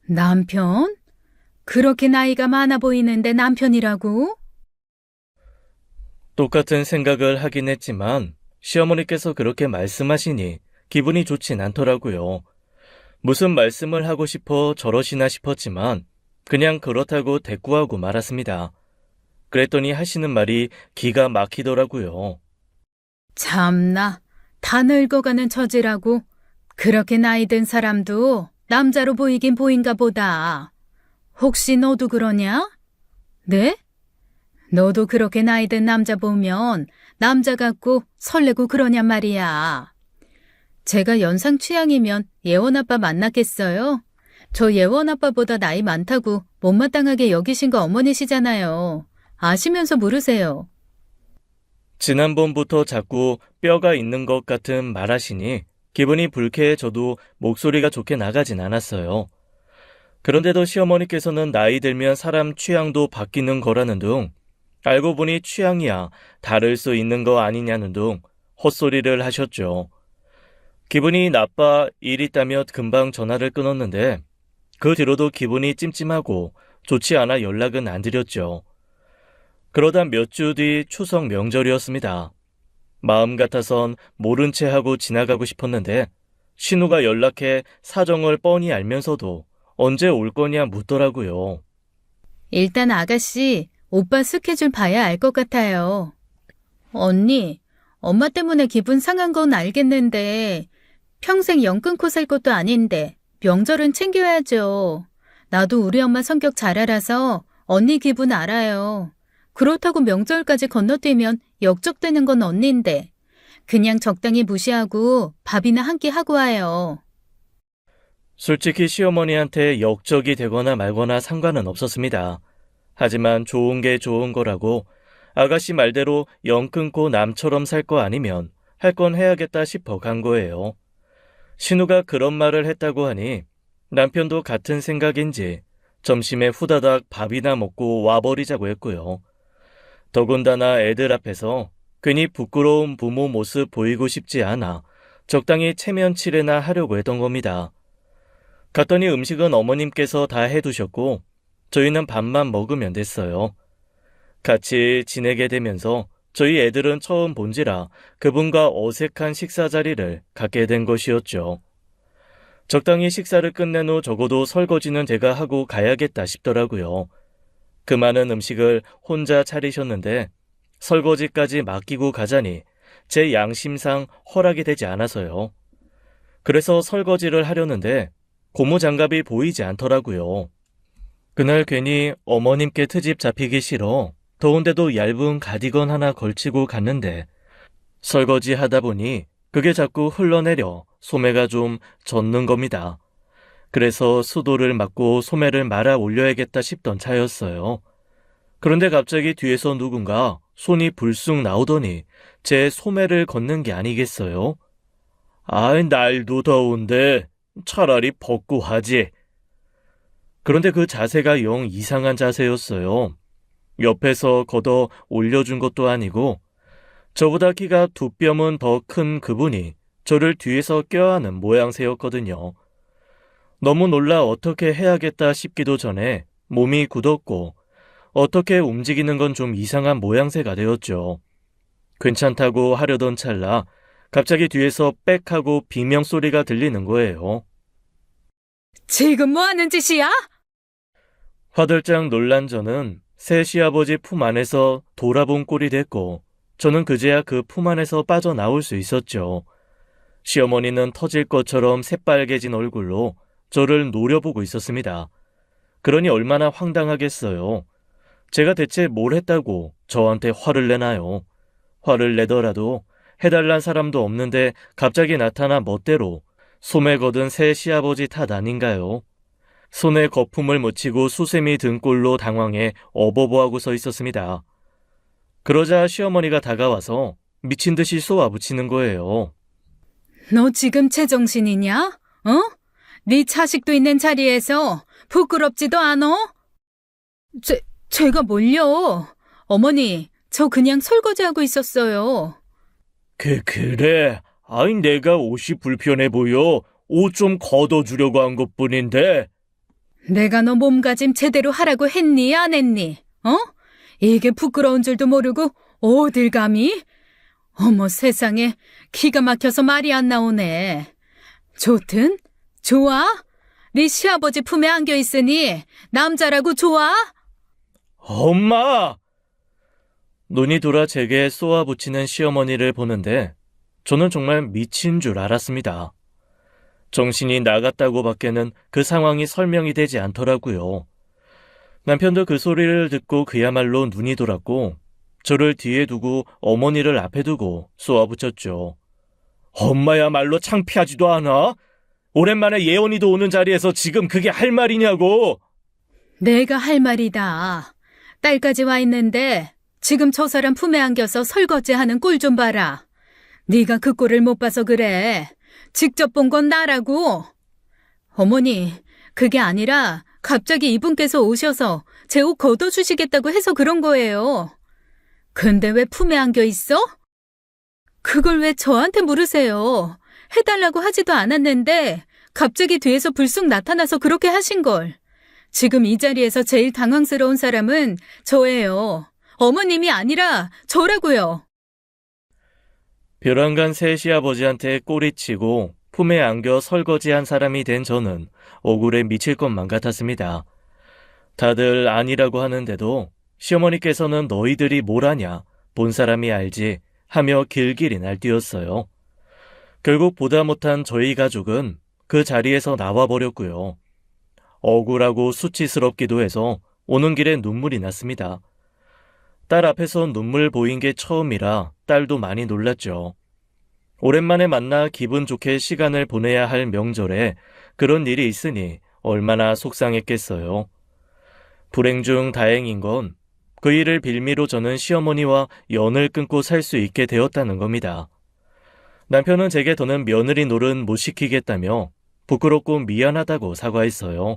남편? 그렇게 나이가 많아 보이는데 남편이라고? 똑같은 생각을 하긴 했지만 시어머니께서 그렇게 말씀하시니 기분이 좋진 않더라고요. 무슨 말씀을 하고 싶어 저러시나 싶었지만 그냥 그렇다고 대꾸하고 말았습니다. 그랬더니 하시는 말이 기가 막히더라고요. 참나, 다 늙어가는 처지라고. 그렇게 나이 든 사람도 남자로 보이긴 보인가 보다. 혹시 너도 그러냐? 네? 너도 그렇게 나이 든 남자 보면 남자 같고 설레고 그러냔 말이야. 제가 연상 취향이면 예원 아빠 만났겠어요? 저 예원 아빠보다 나이 많다고 못마땅하게 여기신 거 어머니시잖아요. 아시면서 물으세요. 지난번부터 자꾸 뼈가 있는 것 같은 말하시니 기분이 불쾌해져도 목소리가 좋게 나가진 않았어요. 그런데도 시어머니께서는 나이 들면 사람 취향도 바뀌는 거라는 둥, 알고 보니 취향이야 다를 수 있는 거 아니냐는 둥 헛소리를 하셨죠. 기분이 나빠 일 있다며 금방 전화를 끊었는데 그 뒤로도 기분이 찜찜하고 좋지 않아 연락은 안 드렸죠. 그러다 몇 주 뒤 추석 명절이었습니다. 마음 같아선 모른 채 하고 지나가고 싶었는데 신우가 연락해 사정을 뻔히 알면서도 언제 올 거냐 묻더라고요. 일단 아가씨, 오빠 스케줄 봐야 알 것 같아요. 언니, 엄마 때문에 기분 상한 건 알겠는데 평생 연 끊고 살 것도 아닌데 명절은 챙겨야죠. 나도 우리 엄마 성격 잘 알아서 언니 기분 알아요. 그렇다고 명절까지 건너뛰면 역적되는 건 언니인데 그냥 적당히 무시하고 밥이나 한 끼 하고 와요. 솔직히 시어머니한테 역적이 되거나 말거나 상관은 없었습니다. 하지만 좋은 게 좋은 거라고 아가씨 말대로 연 끊고 남처럼 살 거 아니면 할 건 해야겠다 싶어 간 거예요. 신우가 그런 말을 했다고 하니 남편도 같은 생각인지 점심에 후다닥 밥이나 먹고 와버리자고 했고요. 더군다나 애들 앞에서 괜히 부끄러운 부모 모습 보이고 싶지 않아 적당히 체면치레나 하려고 했던 겁니다. 갔더니 음식은 어머님께서 다 해두셨고 저희는 밥만 먹으면 됐어요. 같이 지내게 되면서 저희 애들은 처음 본지라 그분과 어색한 식사 자리를 갖게 된 것이었죠. 적당히 식사를 끝낸 후 적어도 설거지는 제가 하고 가야겠다 싶더라고요. 그 많은 음식을 혼자 차리셨는데 설거지까지 맡기고 가자니 제 양심상 허락이 되지 않아서요. 그래서 설거지를 하려는데 고무장갑이 보이지 않더라고요. 그날 괜히 어머님께 트집 잡히기 싫어 더운데도 얇은 가디건 하나 걸치고 갔는데 설거지 하다 보니 그게 자꾸 흘러내려 소매가 좀 젖는 겁니다. 그래서 수도를 막고 소매를 말아 올려야겠다 싶던 차였어요. 그런데 갑자기 뒤에서 누군가 손이 불쑥 나오더니 제 소매를 걷는 게 아니겠어요? 아이, 날도 더운데 차라리 벗고 하지. 그런데 그 자세가 영 이상한 자세였어요. 옆에서 걷어 올려준 것도 아니고 저보다 키가 두 뼘은 더 큰 그분이 저를 뒤에서 껴안은 모양새였거든요. 너무 놀라 어떻게 해야겠다 싶기도 전에 몸이 굳었고 어떻게 움직이는 건 좀 이상한 모양새가 되었죠. 괜찮다고 하려던 찰나 갑자기 뒤에서 빽 하고 비명소리가 들리는 거예요. 지금 뭐 하는 짓이야? 화들짝 놀란 저는 새 시아버지 품 안에서 돌아본 꼴이 됐고 저는 그제야 그 품 안에서 빠져나올 수 있었죠. 시어머니는 터질 것처럼 새빨개진 얼굴로 저를 노려보고 있었습니다. 그러니 얼마나 황당하겠어요. 제가 대체 뭘 했다고 저한테 화를 내나요? 화를 내더라도 해달란 사람도 없는데 갑자기 나타나 멋대로 소매 거둔 새 시아버지 탓 아닌가요? 손에 거품을 묻히고 수세미 든 꼴로 당황해 어버버하고 서 있었습니다. 그러자 시어머니가 다가와서 미친 듯이 쏘아붙이는 거예요. 너 지금 제정신이냐? 어? 네 자식도 있는 자리에서 부끄럽지도 않어? 제가 뭘요? 어머니, 저 그냥 설거지하고 있었어요. 그래. 아이, 내가 옷이 불편해 보여. 옷 좀 걷어주려고 한 것뿐인데. 내가 너 몸가짐 제대로 하라고 했니, 안 했니? 어? 이게 부끄러운 줄도 모르고 어딜 감히? 어머 세상에, 기가 막혀서 말이 안 나오네. 좋든? 좋아? 네 시아버지 품에 안겨 있으니 남자라고 좋아? 엄마! 눈이 돌아 제게 쏘아붙이는 시어머니를 보는데 저는 정말 미친 줄 알았습니다. 정신이 나갔다고 밖에는 그 상황이 설명이 되지 않더라고요. 남편도 그 소리를 듣고 그야말로 눈이 돌았고 저를 뒤에 두고 어머니를 앞에 두고 쏘아붙였죠. 엄마야말로 창피하지도 않아? 오랜만에 예원이도 오는 자리에서 지금 그게 할 말이냐고! 내가 할 말이다. 딸까지 와 있는데 지금 저 사람 품에 안겨서 설거지하는 꼴 좀 봐라. 네가 그 꼴을 못 봐서 그래. 직접 본 건 나라고. 어머니, 그게 아니라 갑자기 이분께서 오셔서 제 옷 걷어주시겠다고 해서 그런 거예요. 근데 왜 품에 안겨 있어? 그걸 왜 저한테 물으세요? 해달라고 하지도 않았는데 갑자기 뒤에서 불쑥 나타나서 그렇게 하신 걸. 지금 이 자리에서 제일 당황스러운 사람은 저예요. 어머님이 아니라 저라고요. 벼랑간 새 시아버지한테 꼬리치고 품에 안겨 설거지한 사람이 된 저는 억울해 미칠 것만 같았습니다. 다들 아니라고 하는데도 시어머니께서는 너희들이 뭘 아냐, 본 사람이 알지 하며 길길이 날뛰었어요. 결국 보다 못한 저희 가족은 그 자리에서 나와버렸고요. 억울하고 수치스럽기도 해서 오는 길에 눈물이 났습니다. 딸 앞에서 눈물 보인 게 처음이라 딸도 많이 놀랐죠. 오랜만에 만나 기분 좋게 시간을 보내야 할 명절에 그런 일이 있으니 얼마나 속상했겠어요. 불행 중 다행인 건 그 일을 빌미로 저는 시어머니와 연을 끊고 살 수 있게 되었다는 겁니다. 남편은 제게 더는 며느리 노릇 못 시키겠다며 부끄럽고 미안하다고 사과했어요.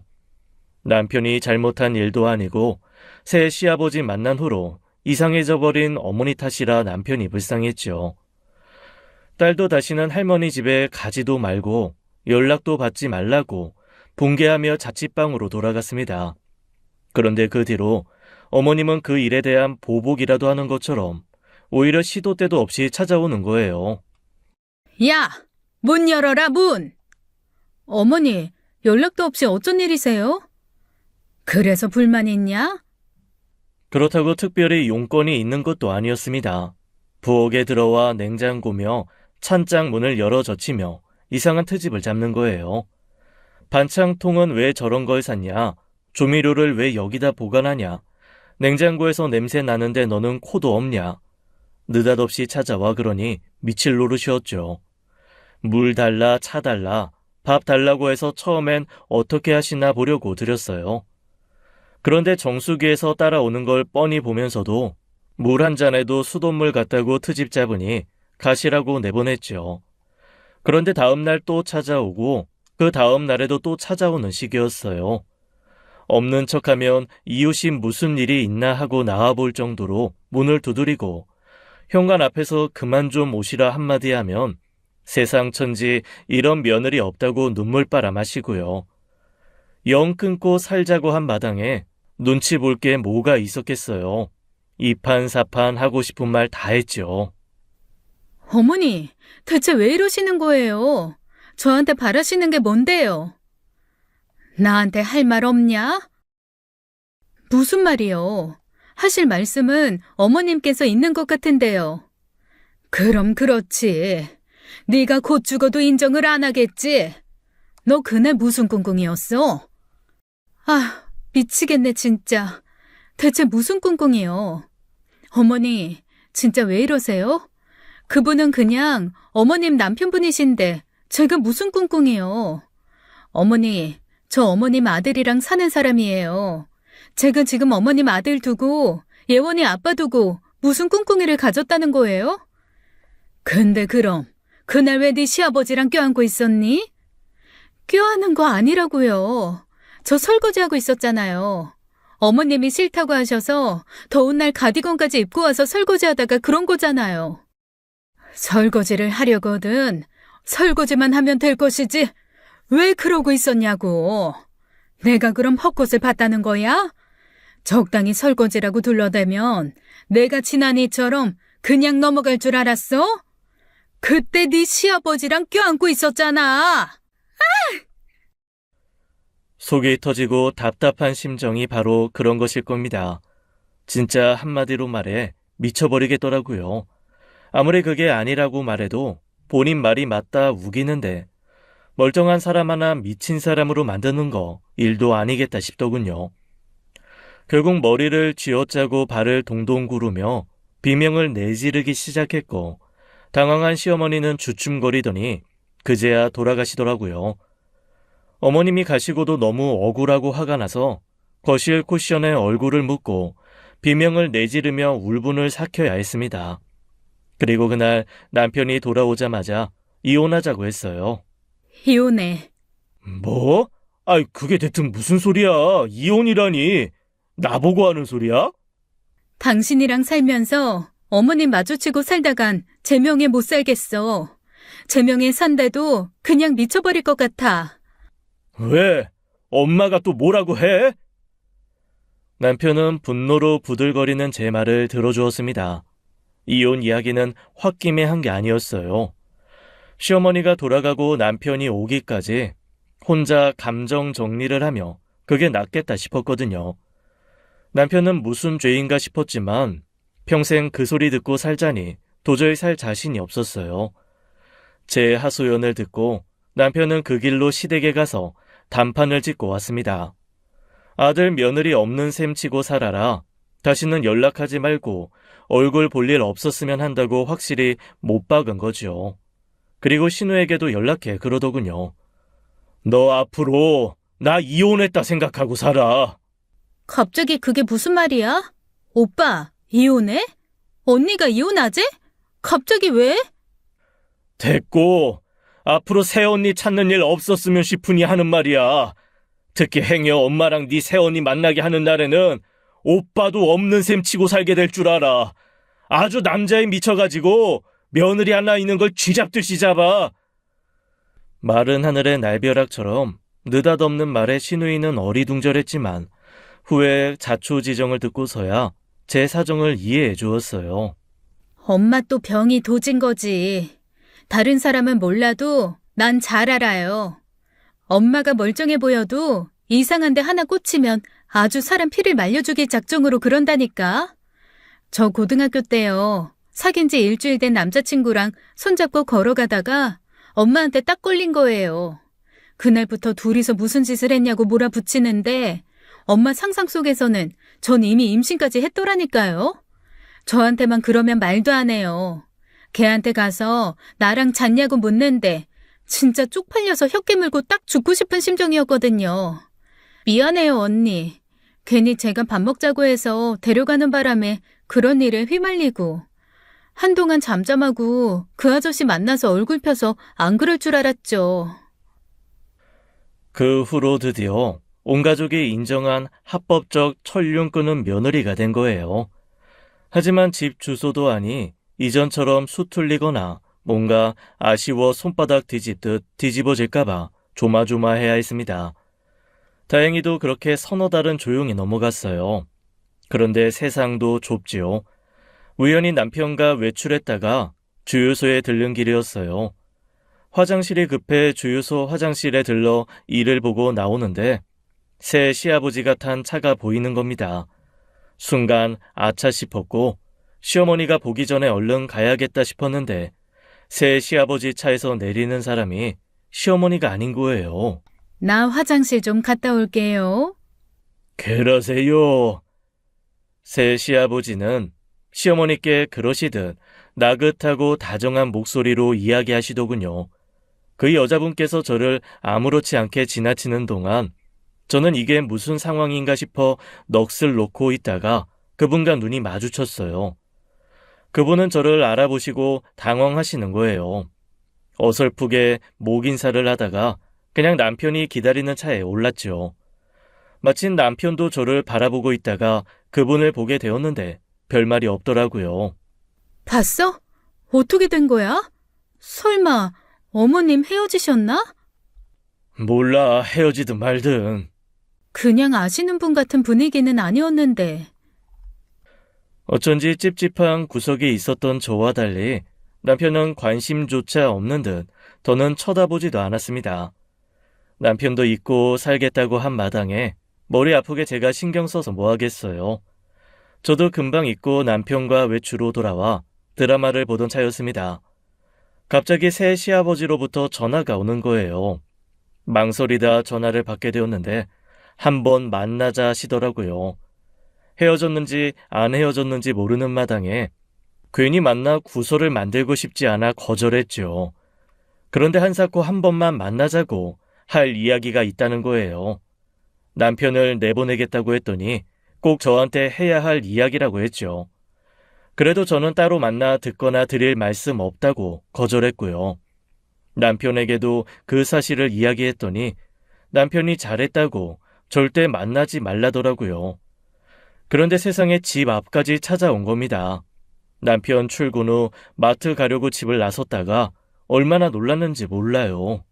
남편이 잘못한 일도 아니고 새 시아버지 만난 후로 이상해져 버린 어머니 탓이라 남편이 불쌍했죠. 딸도 다시는 할머니 집에 가지도 말고 연락도 받지 말라고 분개하며 자취방으로 돌아갔습니다. 그런데 그 뒤로 어머님은 그 일에 대한 보복이라도 하는 것처럼 오히려 시도 때도 없이 찾아오는 거예요. 야, 문 열어라, 문! 어머니, 연락도 없이 어쩐 일이세요? 그래서 불만 있냐? 그렇다고 특별히 용건이 있는 것도 아니었습니다. 부엌에 들어와 냉장고며 찬장 문을 열어 젖히며 이상한 트집을 잡는 거예요. 반창통은 왜 저런 걸 샀냐? 조미료를 왜 여기다 보관하냐? 냉장고에서 냄새 나는데 너는 코도 없냐? 느닷없이 찾아와 그러니 미칠 노릇이었죠. 물 달라, 차 달라, 밥 달라고 해서 처음엔 어떻게 하시나 보려고 드렸어요. 그런데 정수기에서 따라오는 걸 뻔히 보면서도 물 한 잔에도 수돗물 같다고 트집 잡으니 가시라고 내보냈죠. 그런데 다음날 또 찾아오고 그 다음 날에도 또 찾아오는 식이었어요. 없는 척하면 이웃이 무슨 일이 있나 하고 나와볼 정도로 문을 두드리고 현관 앞에서 그만 좀 오시라 한마디 하면 세상 천지 이런 며느리 없다고 눈물 빨아 마시고요. 영 끊고 살자고 한 마당에 눈치 볼 게 뭐가 있었겠어요. 이판사판 하고 싶은 말 다 했죠. 어머니, 대체 왜 이러시는 거예요? 저한테 바라시는 게 뭔데요? 나한테 할 말 없냐? 무슨 말이요? 하실 말씀은 어머님께서 있는 것 같은데요. 그럼 그렇지. 네가 곧 죽어도 인정을 안 하겠지? 너 그날 무슨 꿍꿍이었어? 아, 미치겠네 진짜. 대체 무슨 꿍꿍이요? 어머니, 진짜 왜 이러세요? 그분은 그냥 어머님 남편분이신데 제가 무슨 꿍꿍이요? 어머니, 저 어머님 아들이랑 사는 사람이에요. 제가 지금 어머님 아들 두고 예원이 아빠 두고 무슨 꿍꿍이를 가졌다는 거예요? 근데 그럼 그날 왜 네 시아버지랑 껴안고 있었니? 껴안은 거 아니라고요. 저 설거지하고 있었잖아요. 어머님이 싫다고 하셔서 더운 날 가디건까지 입고 와서 설거지하다가 그런 거잖아요. 설거지를 하려거든 설거지만 하면 될 것이지 왜 그러고 있었냐고. 내가 그럼 헛것을 봤다는 거야? 적당히 설거지라고 둘러대면 내가 지난 이처럼 그냥 넘어갈 줄 알았어? 그때 네 시아버지랑 껴안고 있었잖아. 속이 터지고 답답한 심정이 바로 그런 것일 겁니다. 진짜 한마디로 말해 미쳐버리겠더라고요. 아무리 그게 아니라고 말해도 본인 말이 맞다 우기는데 멀쩡한 사람 하나 미친 사람으로 만드는 거 일도 아니겠다 싶더군요. 결국 머리를 쥐어짜고 발을 동동 구르며 비명을 내지르기 시작했고 당황한 시어머니는 주춤거리더니 그제야 돌아가시더라고요. 어머님이 가시고도 너무 억울하고 화가 나서 거실 쿠션에 얼굴을 묻고 비명을 내지르며 울분을 삭혀야 했습니다. 그리고 그날 남편이 돌아오자마자 이혼하자고 했어요. 이혼해. 뭐? 아이, 그게 대뜸 무슨 소리야? 이혼이라니. 나보고 하는 소리야? 당신이랑 살면서 어머님 마주치고 살다간 제 명에 못 살겠어. 제 명에 산데도 그냥 미쳐버릴 것 같아. 왜? 엄마가 또 뭐라고 해? 남편은 분노로 부들거리는 제 말을 들어주었습니다. 이혼 이야기는 홧김에 한 게 아니었어요. 시어머니가 돌아가고 남편이 오기까지 혼자 감정 정리를 하며 그게 낫겠다 싶었거든요. 남편은 무슨 죄인가 싶었지만 평생 그 소리 듣고 살자니 도저히 살 자신이 없었어요. 제 하소연을 듣고 남편은 그 길로 시댁에 가서 단판을 짓고 왔습니다. 아들 며느리 없는 셈 치고 살아라. 다시는 연락하지 말고 얼굴 볼 일 없었으면 한다고 확실히 못 박은 거죠. 그리고 신우에게도 연락해 그러더군요. 너 앞으로 나 이혼했다 생각하고 살아. 갑자기 그게 무슨 말이야? 오빠, 이혼해? 언니가 이혼하지? 갑자기 왜? 됐고 앞으로 새언니 찾는 일 없었으면 싶으니 하는 말이야. 특히 행여 엄마랑 네 새언니 만나게 하는 날에는 오빠도 없는 셈 치고 살게 될 줄 알아. 아주 남자에 미쳐가지고 며느리 하나 있는 걸 쥐잡듯이 잡아. 마른 하늘의 날벼락처럼 느닷없는 말에 시누이는 어리둥절했지만 후에 자초지정을 듣고서야 제 사정을 이해해 주었어요. 엄마 또 병이 도진 거지. 다른 사람은 몰라도 난 잘 알아요. 엄마가 멀쩡해 보여도 이상한 데 하나 꽂히면 아주 사람 피를 말려주길 작정으로 그런다니까. 저 고등학교 때요. 사귄 지 일주일 된 남자친구랑 손잡고 걸어가다가 엄마한테 딱 걸린 거예요. 그날부터 둘이서 무슨 짓을 했냐고 몰아붙이는데 엄마 상상 속에서는 전 이미 임신까지 했더라니까요. 저한테만 그러면 말도 안 해요. 걔한테 가서 나랑 잤냐고 묻는데 진짜 쪽팔려서 혀 깨물고 딱 죽고 싶은 심정이었거든요. 미안해요, 언니. 괜히 제가 밥 먹자고 해서 데려가는 바람에 그런 일에 휘말리고 한동안 잠잠하고 그 아저씨 만나서 얼굴 펴서 안 그럴 줄 알았죠. 그 후로 드디어 온 가족이 인정한 합법적 천륜 끄는 며느리가 된 거예요. 하지만 집 주소도 아니 이전처럼 수틀리거나 뭔가 아쉬워 손바닥 뒤집듯 뒤집어질까봐 조마조마해야 했습니다. 다행히도 그렇게 서너 달은 조용히 넘어갔어요. 그런데 세상도 좁지요. 우연히 남편과 외출했다가 주유소에 들른 길이었어요. 화장실이 급해 주유소 화장실에 들러 일을 보고 나오는데 새 시아버지가 탄 차가 보이는 겁니다. 순간 아차 싶었고 시어머니가 보기 전에 얼른 가야겠다 싶었는데 새 시아버지 차에서 내리는 사람이 시어머니가 아닌 거예요. 나 화장실 좀 갔다 올게요. 그러세요. 새 시아버지는 시어머니께 그러시듯 나긋하고 다정한 목소리로 이야기하시더군요. 그 여자분께서 저를 아무렇지 않게 지나치는 동안 저는 이게 무슨 상황인가 싶어 넋을 놓고 있다가 그분과 눈이 마주쳤어요. 그분은 저를 알아보시고 당황하시는 거예요. 어설프게 목 인사를 하다가 그냥 남편이 기다리는 차에 올랐죠. 마침 남편도 저를 바라보고 있다가 그분을 보게 되었는데 별말이 없더라고요. 봤어? 어떻게 된 거야? 설마 어머님 헤어지셨나? 몰라, 헤어지든 말든. 그냥 아시는 분 같은 분위기는 아니었는데. 어쩐지 찝찝한 구석에 있었던 저와 달리 남편은 관심조차 없는 듯 더는 쳐다보지도 않았습니다. 남편도 잊고 살겠다고 한 마당에 머리 아프게 제가 신경 써서 뭐 하겠어요. 저도 금방 잊고 남편과 외출로 돌아와 드라마를 보던 차였습니다. 갑자기 새 시아버지로부터 전화가 오는 거예요. 망설이다 전화를 받게 되었는데 한번 만나자 하시더라고요. 헤어졌는지 안 헤어졌는지 모르는 마당에 괜히 만나 구설을 만들고 싶지 않아 거절했죠. 그런데 한사코 한 번만 만나자고 할 이야기가 있다는 거예요. 남편을 내보내겠다고 했더니 꼭 저한테 해야 할 이야기라고 했죠. 그래도 저는 따로 만나 듣거나 드릴 말씀 없다고 거절했고요. 남편에게도 그 사실을 이야기했더니 남편이 잘했다고 절대 만나지 말라더라고요. 그런데 세상에 집 앞까지 찾아온 겁니다. 남편 출근 후 마트 가려고 집을 나섰다가 얼마나 놀랐는지 몰라요.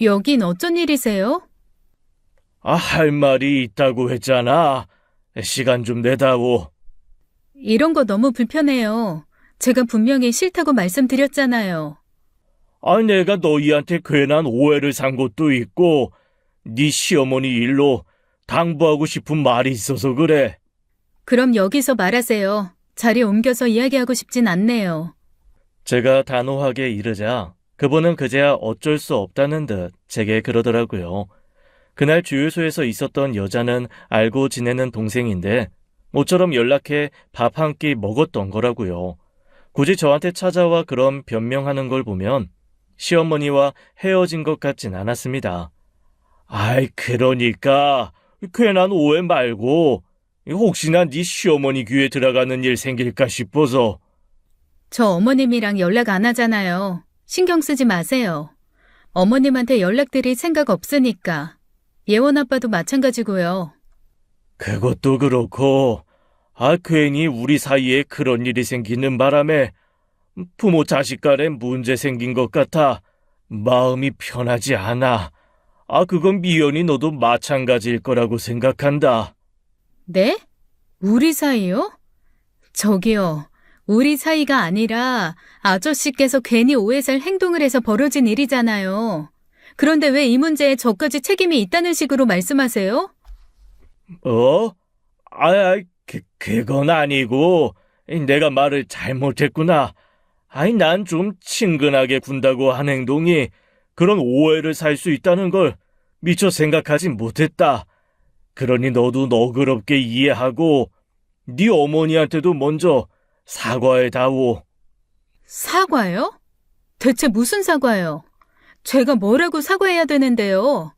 여긴 어쩐 일이세요? 할 말이 있다고 했잖아. 시간 좀 내다오. 이런 거 너무 불편해요. 제가 분명히 싫다고 말씀드렸잖아요. 내가 너희한테 괜한 오해를 산 것도 있고 네 시어머니 일로 당부하고 싶은 말이 있어서 그래. 그럼 여기서 말하세요. 자리 옮겨서 이야기하고 싶진 않네요. 제가 단호하게 이르자 그분은 그제야 어쩔 수 없다는 듯 제게 그러더라고요. 그날 주유소에서 있었던 여자는 알고 지내는 동생인데 모처럼 연락해 밥 한 끼 먹었던 거라고요. 굳이 저한테 찾아와 그런 변명하는 걸 보면 시어머니와 헤어진 것 같진 않았습니다. 그러니까 괜한 오해 말고 혹시나 네 시어머니 귀에 들어가는 일 생길까 싶어서. 저 어머님이랑 연락 안 하잖아요. 신경 쓰지 마세요. 어머님한테 연락드릴 생각 없으니까. 예원 아빠도 마찬가지고요. 그것도 그렇고 괜히 우리 사이에 그런 일이 생기는 바람에 부모 자식 간에 문제 생긴 것 같아 마음이 편하지 않아. 그건 미연이 너도 마찬가지일 거라고 생각한다. 네? 우리 사이요? 저기요. 우리 사이가 아니라 아저씨께서 괜히 오해 살 행동을 해서 벌어진 일이잖아요. 그런데 왜 이 문제에 저까지 책임이 있다는 식으로 말씀하세요? 그건 아니고 내가 말을 잘못했구나. 난 좀 친근하게 군다고 한 행동이 그런 오해를 살 수 있다는 걸 미처 생각하지 못했다. 그러니 너도 너그럽게 이해하고 네 어머니한테도 먼저 사과해다오. 사과요? 대체 무슨 사과요? 제가 뭐라고 사과해야 되는데요?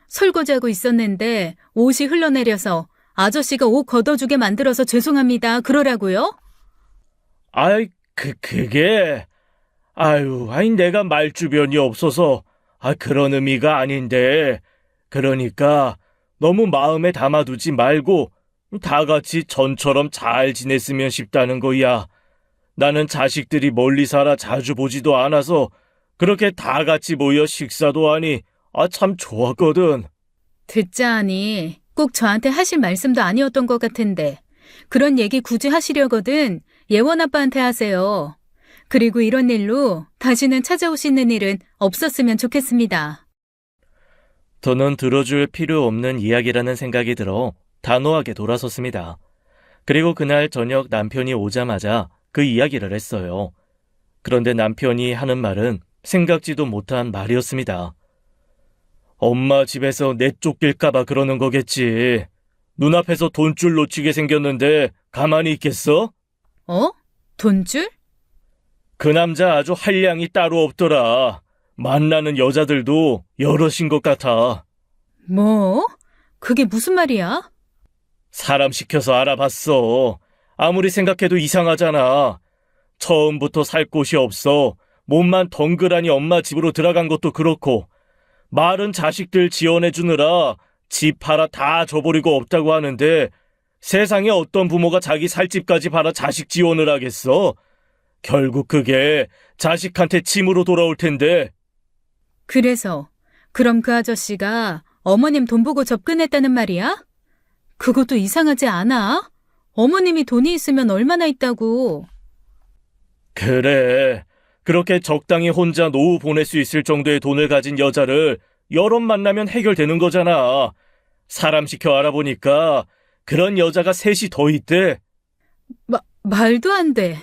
설거지하고 있었는데 옷이 흘러내려서 아저씨가 옷 걷어주게 만들어서 죄송합니다. 그러라고요? 그게 내가 말주변이 없어서 그런 의미가 아닌데. 그러니까 너무 마음에 담아두지 말고 다 같이 전처럼 잘 지냈으면 싶다는 거야. 나는 자식들이 멀리 살아 자주 보지도 않아서 그렇게 다 같이 모여 식사도 하니 참 좋았거든. 듣자 하니 꼭 저한테 하실 말씀도 아니었던 것 같은데 그런 얘기 굳이 하시려거든 예원 아빠한테 하세요. 그리고 이런 일로 다시는 찾아오시는 일은 없었으면 좋겠습니다. 더는 들어줄 필요 없는 이야기라는 생각이 들어 단호하게 돌아섰습니다. 그리고 그날 저녁 남편이 오자마자 그 이야기를 했어요. 그런데 남편이 하는 말은 생각지도 못한 말이었습니다. 엄마 집에서 내쫓길까봐 그러는 거겠지. 눈앞에서 돈줄 놓치게 생겼는데 가만히 있겠어? 돈줄? 그 남자 아주 한량이 따로 없더라. 만나는 여자들도 여럿인 것 같아. 뭐? 그게 무슨 말이야? 사람 시켜서 알아봤어. 아무리 생각해도 이상하잖아. 처음부터 살 곳이 없어 몸만 덩그라니 엄마 집으로 들어간 것도 그렇고 말은 자식들 지원해주느라 집 팔아 다 줘버리고 없다고 하는데 세상에 어떤 부모가 자기 살 집까지 팔아 자식 지원을 하겠어? 결국 그게 자식한테 짐으로 돌아올 텐데. 그래서 그럼 그 아저씨가 어머님 돈 보고 접근했다는 말이야? 그것도 이상하지 않아? 어머님이 돈이 있으면 얼마나 있다고. 그래. 그렇게 적당히 혼자 노후 보낼 수 있을 정도의 돈을 가진 여자를 여럿 만나면 해결되는 거잖아. 사람 시켜 알아보니까 그런 여자가 셋이 더 있대. 말도 안 돼.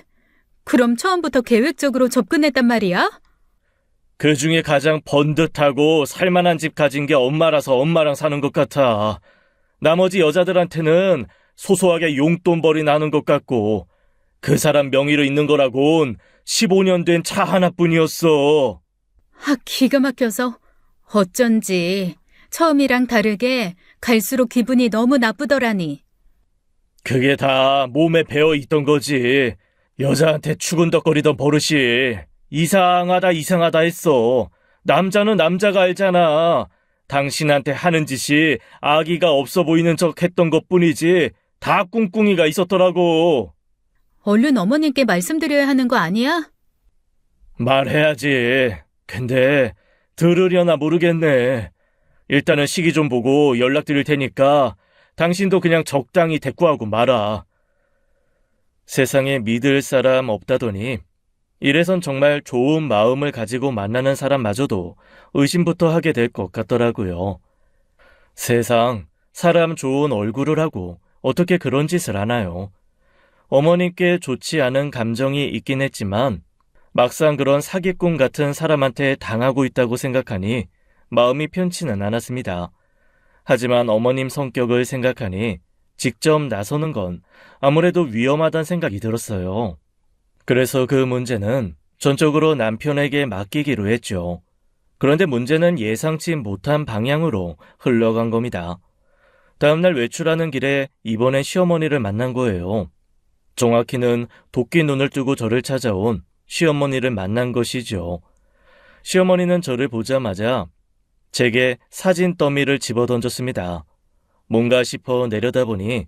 그럼 처음부터 계획적으로 접근했단 말이야? 그 중에 가장 번듯하고 살만한 집 가진 게 엄마라서 엄마랑 사는 것 같아. 나머지 여자들한테는 소소하게 용돈벌이 나는 것 같고 그 사람 명의로 있는 거라곤 15년 된 차 하나뿐이었어. 기가 막혀서 어쩐지 처음이랑 다르게 갈수록 기분이 너무 나쁘더라니. 그게 다 몸에 배어 있던 거지. 여자한테 추근덕거리던 버릇이 이상하다 했어. 남자는 남자가 알잖아. 당신한테 하는 짓이 아기가 없어 보이는 척 했던 것뿐이지 다 꿍꿍이가 있었더라고. 얼른 어머님께 말씀드려야 하는 거 아니야? 말해야지. 근데 들으려나 모르겠네. 일단은 시기 좀 보고 연락드릴 테니까 당신도 그냥 적당히 대꾸하고 말아. 세상에 믿을 사람 없다더니 이래선 정말 좋은 마음을 가지고 만나는 사람마저도 의심부터 하게 될 것 같더라고요. 세상 사람 좋은 얼굴을 하고 어떻게 그런 짓을 하나요? 어머님께 좋지 않은 감정이 있긴 했지만 막상 그런 사기꾼 같은 사람한테 당하고 있다고 생각하니 마음이 편치는 않았습니다. 하지만 어머님 성격을 생각하니 직접 나서는 건 아무래도 위험하다는 생각이 들었어요. 그래서 그 문제는 전적으로 남편에게 맡기기로 했죠. 그런데 문제는 예상치 못한 방향으로 흘러간 겁니다. 다음날 외출하는 길에 이번엔 시어머니를 만난 거예요. 정확히는 도끼 눈을 뜨고 저를 찾아온 시어머니를 만난 것이죠. 시어머니는 저를 보자마자 제게 사진 더미를 집어던졌습니다. 뭔가 싶어 내려다보니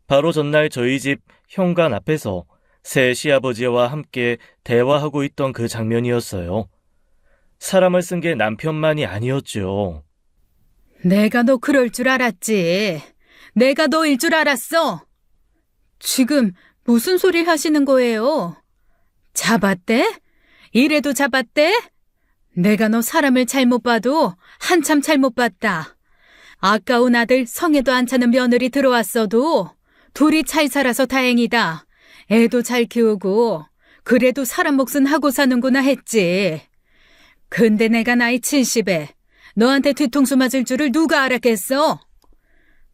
바로 전날 저희 집 현관 앞에서 새 시아버지와 함께 대화하고 있던 그 장면이었어요. 사람을 쓴 게 남편만이 아니었죠. 내가 너 그럴 줄 알았지. 내가 너일 줄 알았어. 지금 무슨 소리 하시는 거예요? 잡았대? 이래도 잡았대? 내가 너 사람을 잘못 봐도 한참 잘못 봤다. 아까운 아들 성에도 안 차는 며느리 들어왔어도 둘이 잘 살아서 다행이다. 애도 잘 키우고 그래도 사람 몫은 하고 사는구나 했지. 근데 내가 나이 70에 너한테 뒤통수 맞을 줄을 누가 알았겠어?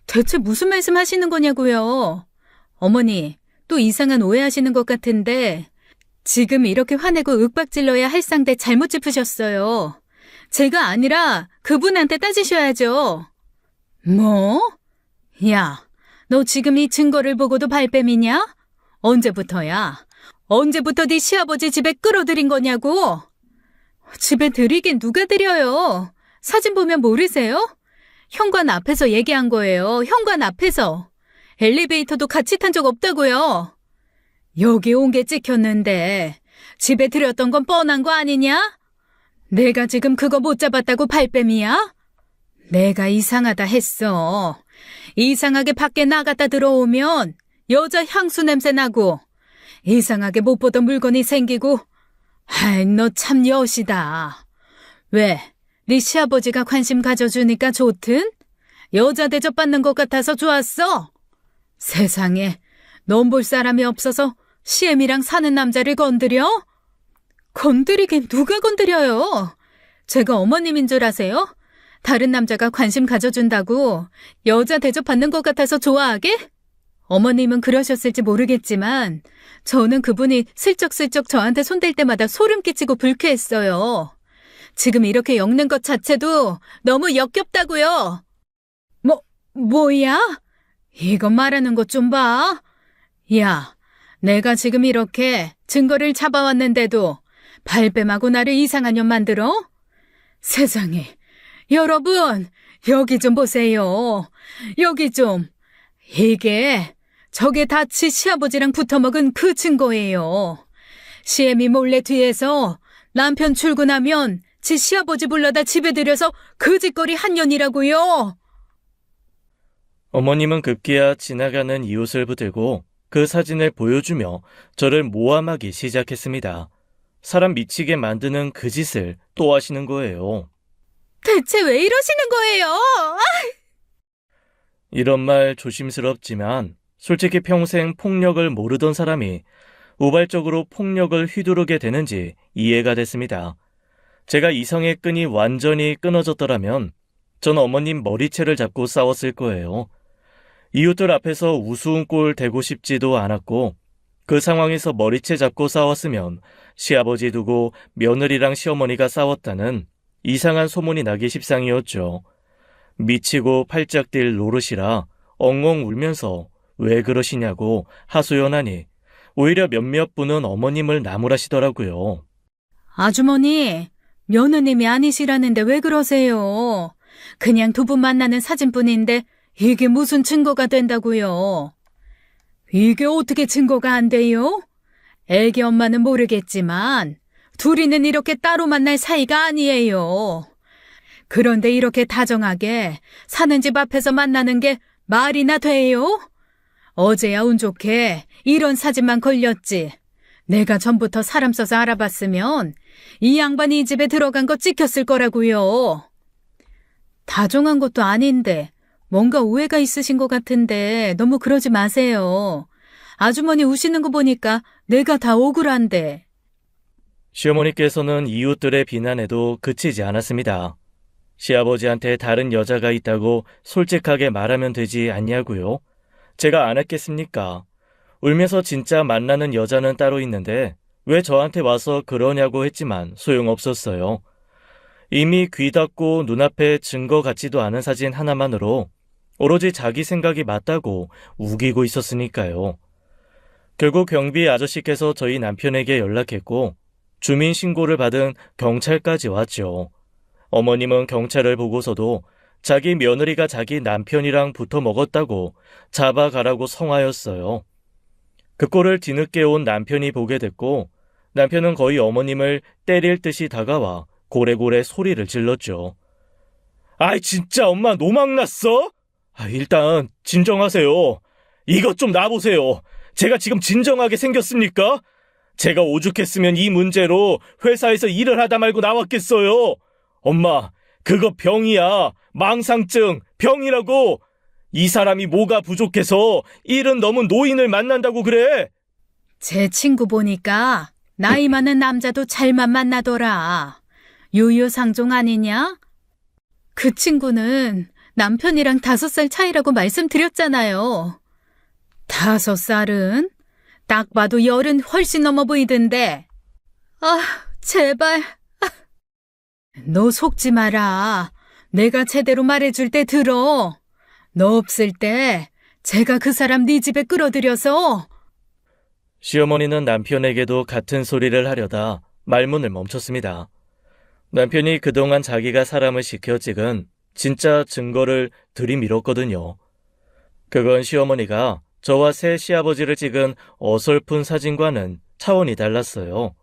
대체 무슨 말씀 하시는 거냐고요? 어머니, 또 이상한 오해하시는 것 같은데 지금 이렇게 화내고 윽박질러야 할 상대 잘못 짚으셨어요. 제가 아니라 그분한테 따지셔야죠. 뭐? 야, 너 지금 이 증거를 보고도 발뺌이냐? 언제부터야? 언제부터 네 시아버지 집에 끌어들인 거냐고? 집에 들이긴 누가 들여요? 사진 보면 모르세요? 현관 앞에서 얘기한 거예요. 현관 앞에서. 엘리베이터도 같이 탄 적 없다고요. 여기 온 게 찍혔는데 집에 들였던 건 뻔한 거 아니냐? 내가 지금 그거 못 잡았다고 발뺌이야? 내가 이상하다 했어. 이상하게 밖에 나갔다 들어오면 여자 향수 냄새 나고 이상하게 못 보던 물건이 생기고 아이, 너 참 여시다. 왜? 네 시아버지가 관심 가져주니까 좋든? 여자 대접받는 것 같아서 좋았어? 세상에, 넌 볼 사람이 없어서 시엠이랑 사는 남자를 건드려? 건드리긴 누가 건드려요? 제가 어머님인 줄 아세요? 다른 남자가 관심 가져준다고 여자 대접받는 것 같아서 좋아하게? 어머님은 그러셨을지 모르겠지만 저는 그분이 슬쩍슬쩍 저한테 손댈 때마다 소름 끼치고 불쾌했어요. 지금 이렇게 엮는 것 자체도 너무 역겹다고요. 뭐야? 이거 말하는 것 좀 봐. 야, 내가 지금 이렇게 증거를 잡아왔는데도 발뺌하고 나를 이상한 년 만들어? 세상에, 여러분, 여기 좀 보세요. 여기 좀. 이게 저게 다 지 시아버지랑 붙어먹은 그 증거예요. 시애미 몰래 뒤에서 남편 출근하면 지 시아버지 불러다 집에 들여서 그 짓거리 한 년이라고요. 어머님은 급기야 지나가는 이웃을 붙들고 그 사진을 보여주며 저를 모함하기 시작했습니다. 사람 미치게 만드는 그 짓을 또 하시는 거예요. 대체 왜 이러시는 거예요? 이런 말 조심스럽지만 솔직히 평생 폭력을 모르던 사람이 우발적으로 폭력을 휘두르게 되는지 이해가 됐습니다. 제가 이성의 끈이 완전히 끊어졌더라면 전 어머님 머리채를 잡고 싸웠을 거예요. 이웃들 앞에서 우스운 꼴 대고 싶지도 않았고 그 상황에서 머리채 잡고 싸웠으면 시아버지 두고 며느리랑 시어머니가 싸웠다는 이상한 소문이 나기 십상이었죠. 미치고 팔짝 뛸 노릇이라 엉엉 울면서 왜 그러시냐고 하소연하니 오히려 몇몇 분은 어머님을 나무라시더라고요. 아주머니, 며느님이 아니시라는데 왜 그러세요? 그냥 두 분 만나는 사진뿐인데 이게 무슨 증거가 된다고요? 이게 어떻게 증거가 안 돼요? 애기 엄마는 모르겠지만 둘이는 이렇게 따로 만날 사이가 아니에요. 그런데 이렇게 다정하게 사는 집 앞에서 만나는 게 말이나 돼요? 어제야 운 좋게 이런 사진만 걸렸지. 내가 전부터 사람 써서 알아봤으면 이 양반이 이 집에 들어간 거 찍혔을 거라고요. 다정한 것도 아닌데 뭔가 오해가 있으신 것 같은데 너무 그러지 마세요. 아주머니 우시는 거 보니까 내가 다 억울한데. 시어머니께서는 이웃들의 비난에도 그치지 않았습니다. 시아버지한테 다른 여자가 있다고 솔직하게 말하면 되지 않냐고요? 제가 안 했겠습니까? 울면서 진짜 만나는 여자는 따로 있는데 왜 저한테 와서 그러냐고 했지만 소용없었어요. 이미 귀 닫고 눈앞에 증거 같지도 않은 사진 하나만으로 오로지 자기 생각이 맞다고 우기고 있었으니까요. 결국 경비 아저씨께서 저희 남편에게 연락했고 주민 신고를 받은 경찰까지 왔죠. 어머님은 경찰을 보고서도 자기 며느리가 자기 남편이랑 붙어 먹었다고 잡아가라고 성하였어요. 그 꼴을 뒤늦게 온 남편이 보게 됐고 남편은 거의 어머님을 때릴 듯이 다가와 고래고래 소리를 질렀죠. 아이 진짜 엄마 노망났어? 일단 진정하세요. 이것 좀 놔보세요. 제가 지금 진정하게 생겼습니까? 제가 오죽했으면 이 문제로 회사에서 일을 하다 말고 나왔겠어요. 엄마, 그거 병이야. 망상증, 병이라고. 이 사람이 뭐가 부족해서 70 넘은 노인을 만난다고 그래. 제 친구 보니까 나이 많은 남자도 잘만 만나더라. 유유상종 아니냐? 그 친구는 남편이랑 5살 차이라고 말씀드렸잖아요. 5살은? 딱 봐도 10 훨씬 넘어 보이던데. 제발. 너 속지 마라. 내가 제대로 말해줄 때 들어. 너 없을 때 제가 그 사람 네 집에 끌어들여서. 시어머니는 남편에게도 같은 소리를 하려다 말문을 멈췄습니다. 남편이 그동안 자기가 사람을 시켜 찍은 진짜 증거를 들이밀었거든요. 그건 시어머니가 저와 새 시아버지를 찍은 어설픈 사진과는 차원이 달랐어요.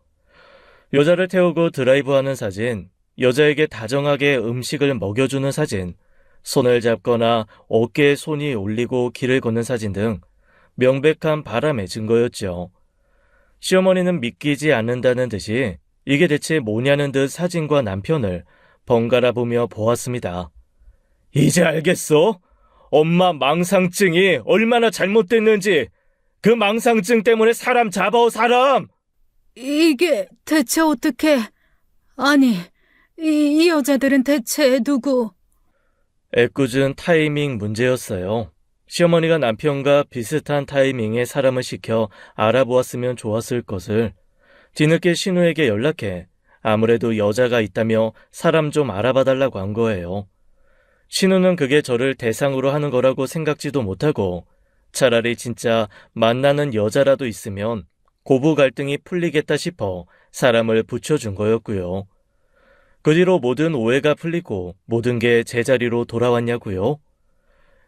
여자를 태우고 드라이브하는 사진, 여자에게 다정하게 음식을 먹여주는 사진, 손을 잡거나 어깨에 손이 올리고 길을 걷는 사진 등 명백한 바람의 증거였죠. 시어머니는 믿기지 않는다는 듯이 이게 대체 뭐냐는 듯 사진과 남편을 번갈아 보며 보았습니다. 이제 알겠어? 엄마 망상증이 얼마나 잘못됐는지. 그 망상증 때문에 사람 잡아오, 사람! 이게 대체 어떻게... 아니, 이 여자들은 대체 누구... 애꿎은 타이밍 문제였어요. 시어머니가 남편과 비슷한 타이밍에 사람을 시켜 알아보았으면 좋았을 것을 뒤늦게 신우에게 연락해 아무래도 여자가 있다며 사람 좀 알아봐달라고 한 거예요. 신우는 그게 저를 대상으로 하는 거라고 생각지도 못하고 차라리 진짜 만나는 여자라도 있으면 고부 갈등이 풀리겠다 싶어 사람을 붙여준 거였고요. 그 뒤로 모든 오해가 풀리고 모든 게 제자리로 돌아왔냐고요?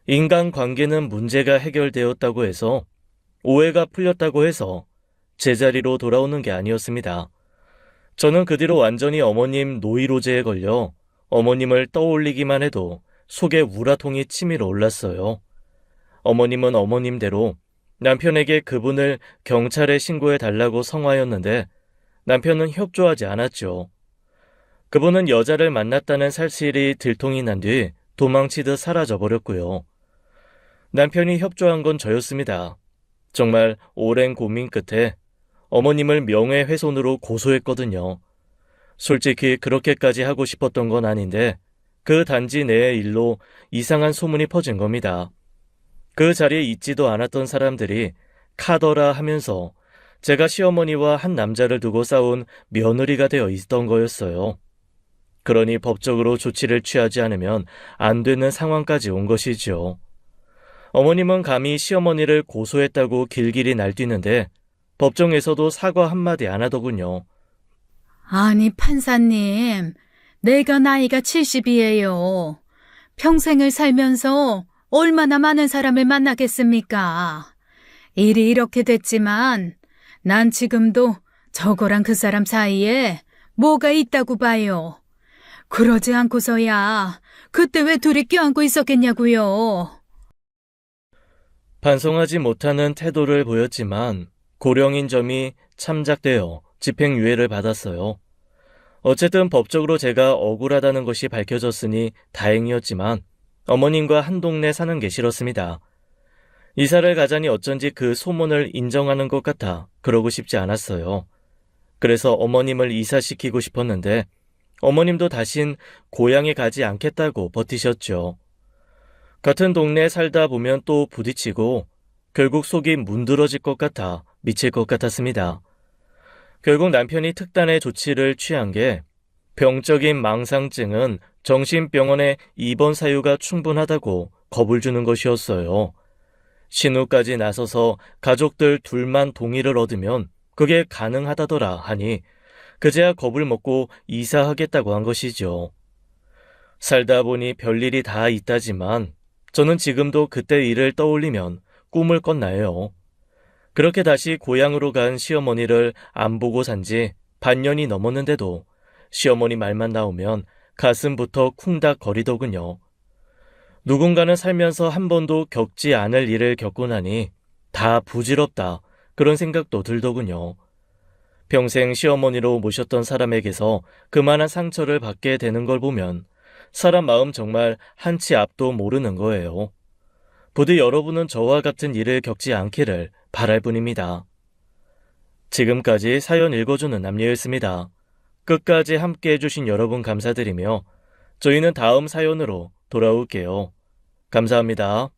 인간관계는 문제가 해결되었다고 해서, 오해가 풀렸다고 해서 제자리로 돌아오는 게 아니었습니다. 저는 그 뒤로 완전히 어머님 노이로제에 걸려 어머님을 떠올리기만 해도 속에 우라통이 치밀어 올랐어요. 어머님은 어머님대로 남편에게 그분을 경찰에 신고해 달라고 성화였는데 남편은 협조하지 않았죠. 그분은 여자를 만났다는 사실이 들통이 난 뒤 도망치듯 사라져버렸고요. 남편이 협조한 건 저였습니다. 정말 오랜 고민 끝에 어머님을 명예훼손으로 고소했거든요. 솔직히 그렇게까지 하고 싶었던 건 아닌데 그 단지 내의 일로 이상한 소문이 퍼진 겁니다. 그 자리에 있지도 않았던 사람들이 카더라 하면서 제가 시어머니와 한 남자를 두고 싸운 며느리가 되어 있던 거였어요. 그러니 법적으로 조치를 취하지 않으면 안 되는 상황까지 온 것이죠. 어머님은 감히 시어머니를 고소했다고 길길이 날뛰는데 법정에서도 사과 한마디 안 하더군요. 아니, 판사님, 내가 나이가 70이에요. 평생을 살면서 얼마나 많은 사람을 만나겠습니까? 일이 이렇게 됐지만 난 지금도 저거랑 그 사람 사이에 뭐가 있다고 봐요. 그러지 않고서야 그때 왜 둘이 껴안고 있었겠냐고요. 반성하지 못하는 태도를 보였지만 고령인 점이 참작되어 집행유예를 받았어요. 어쨌든 법적으로 제가 억울하다는 것이 밝혀졌으니 다행이었지만 어머님과 한 동네 사는 게 싫었습니다. 이사를 가자니 어쩐지 그 소문을 인정하는 것 같아 그러고 싶지 않았어요. 그래서 어머님을 이사시키고 싶었는데 어머님도 다신 고향에 가지 않겠다고 버티셨죠. 같은 동네에 살다 보면 또 부딪히고 결국 속이 문드러질 것 같아 미칠 것 같았습니다. 결국 남편이 특단의 조치를 취한 게 병적인 망상증은 정신병원에 입원 사유가 충분하다고 겁을 주는 것이었어요. 신우까지 나서서 가족들 둘만 동의를 얻으면 그게 가능하다더라 하니 그제야 겁을 먹고 이사하겠다고 한 것이죠. 살다 보니 별일이 다 있다지만 저는 지금도 그때 일을 떠올리면 꿈을 꿨나요. 그렇게 다시 고향으로 간 시어머니를 안 보고 산 지 반년이 넘었는데도 시어머니 말만 나오면 가슴부터 쿵닥거리더군요. 누군가는 살면서 한 번도 겪지 않을 일을 겪고 나니 다 부질없다 그런 생각도 들더군요. 평생 시어머니로 모셨던 사람에게서 그만한 상처를 받게 되는 걸 보면 사람 마음 정말 한치 앞도 모르는 거예요. 부디 여러분은 저와 같은 일을 겪지 않기를 바랄 뿐입니다. 지금까지 사연 읽어주는 남녀였습니다. 끝까지 함께 해주신 여러분 감사드리며 저희는 다음 사연으로 돌아올게요. 감사합니다.